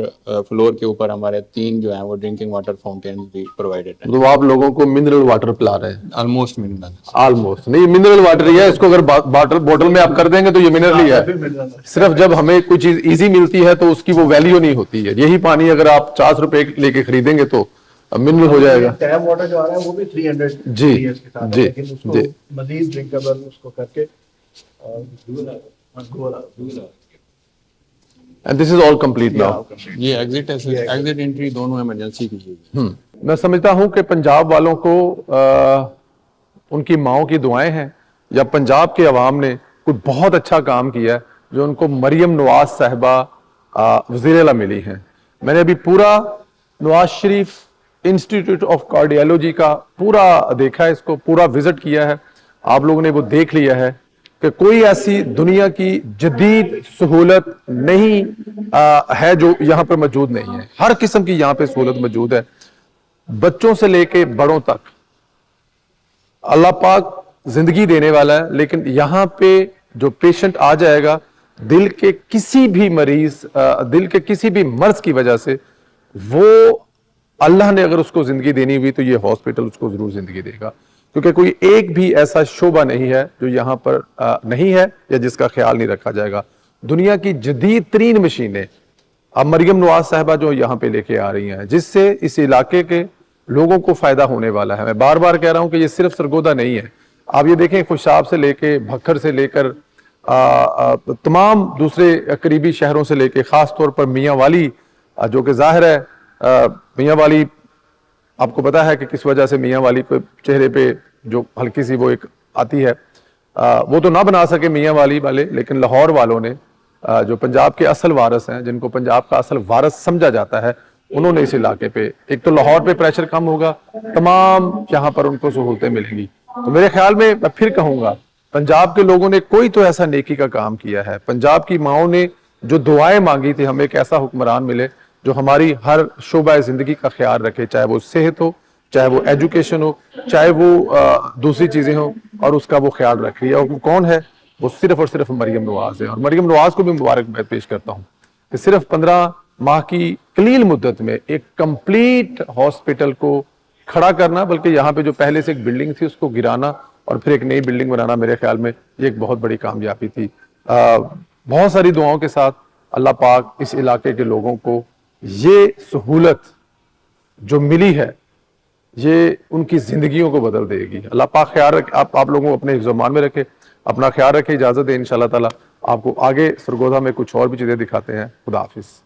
फ्लोर के ऊपर हमारे 3 जो हैं वो ड्रिंकिंग वाटर फाउंटेन भी प्रोवाइडेड है। तो आप लोगों को मिनरल वाटर पिला रहे हैं? Almost mineral. ऑलमोस्ट नहीं, मिनरल वाटर ही है। इसको अगर बोतल में आप कर देंगे तो ये मिनरल ही है। सिर्फ जब हमें कोई चीज इजी मिलती है तो उसकी वो वैल्यू नहीं होती है। यही पानी अगर आप 50 रुपए लेके खरीदेंगे तो मिनरल हो जाएगा। टैप वाटर जो आ रहा है वो भी 300 जी के साथ है, जी लेकिन उसको जी। मजीद ड्रिंकेबल उसको करके and this is all complete now. ये एग्जिट एंट्री दोनों इमरजेंसी की चीज है। मैं समझता हूं कि पंजाब वालों को उनकी माओं की दुआएं हैं या पंजाब के अवाम ने कोई बहुत अच्छा काम किया है जो उनको मरियम नवाज साहिबा वज़ीर-ए-आला मिली हैं। मैंने अभी पूरा Nawaz Sharif institute of cardiology का पूरा देखा है, इसको पूरा विजिट किया है। आप लोगों ने वो देख लिया है कि कोई ऐसी दुनिया की जदीद सहूलत नहीं है जो यहाँ पर मौजूद नहीं है। हर किस्म की यहाँ पे सहूलत मौजूद है, बच्चों से लेके बड़ों तक। अल्लाह पाक जिंदगी देने वाला है, लेकिन यहाँ पे जो पेशेंट आ जाएगा दिल के किसी भी मरीज, दिल के किसी भी मर्ज की वजह से, वो अल्लाह ने अगर उसको जिंदगी देनी हुई तो ये हॉस्पिटल उसको जरूर जिंदगी देगा, क्योंकि कोई एक भी ऐसा शोबा नहीं है जो यहाँ पर नहीं है या जिसका ख्याल नहीं रखा जाएगा। दुनिया की जदीद तरीन मशीनें अब मरियम नवाज साहिबा जो यहाँ पे लेके आ रही हैं, जिससे इस इलाके के लोगों को फायदा होने वाला है। मैं बार बार कह रहा हूँ कि ये सिर्फ सरगोदा नहीं है। आप ये देखें, खुशाब से लेके भक्खर से लेकर तमाम दूसरे करीबी शहरों से लेके, खास तौर पर मियाँ वाली, जो कि जाहिर है मियाँ वाली, आपको पता है कि किस वजह से मियाँ वाली को चेहरे पे जो हल्की सी वो एक आती है, वो तो ना बना सके मियाँ वाली वाले, लेकिन लाहौर वालों ने, जो पंजाब के असल वारिस हैं, जिनको पंजाब का असल वारिस समझा जाता है, उन्होंने इस इलाके पे, एक तो लाहौर पे प्रेशर कम होगा, तमाम यहाँ पर उनको सहूलतें मिलेंगी। तो मेरे ख्याल में मैं फिर कहूँगा, पंजाब के लोगों ने कोई तो ऐसा नेकी का काम किया है। पंजाब की माओं ने जो दुआएं मांगी थी, हमें एक ऐसा हुक्मरान मिले जो हमारी हर शोबा जिंदगी का ख्याल रखे, चाहे वो सेहत हो, चाहे वो एजुकेशन हो, चाहे वो दूसरी चीजें हो, और उसका वो ख्याल रख रही है। और वो कौन है? वो सिर्फ और सिर्फ मरियम नवाज है। और मरियम नवाज को भी मुबारकबाद पेश करता हूँ कि सिर्फ 15 माह की कलील मुद्दत में एक कंप्लीट हॉस्पिटल को खड़ा करना, बल्कि यहाँ पे जो पहले से एक बिल्डिंग थी उसको गिराना और फिर एक नई बिल्डिंग बनाना, मेरे ख्याल में ये एक बहुत बड़ी कामयाबी थी। बहुत सारी दुआओं के साथ अल्लाह पाक इस इलाके के लोगों को ये सहूलत जो मिली है, ये उनकी जिंदगियों को बदल देगी। अल्लाह पाक ख्याल रखे, आप लोगों को अपने हिफ्ज़-ओ-मान में रखे, अपना ख्याल रखे। इजाजत है, इंशाल्लाह ताला आपको आगे सरगोदा में कुछ और भी चीजें दिखाते हैं। खुदा हाफिज।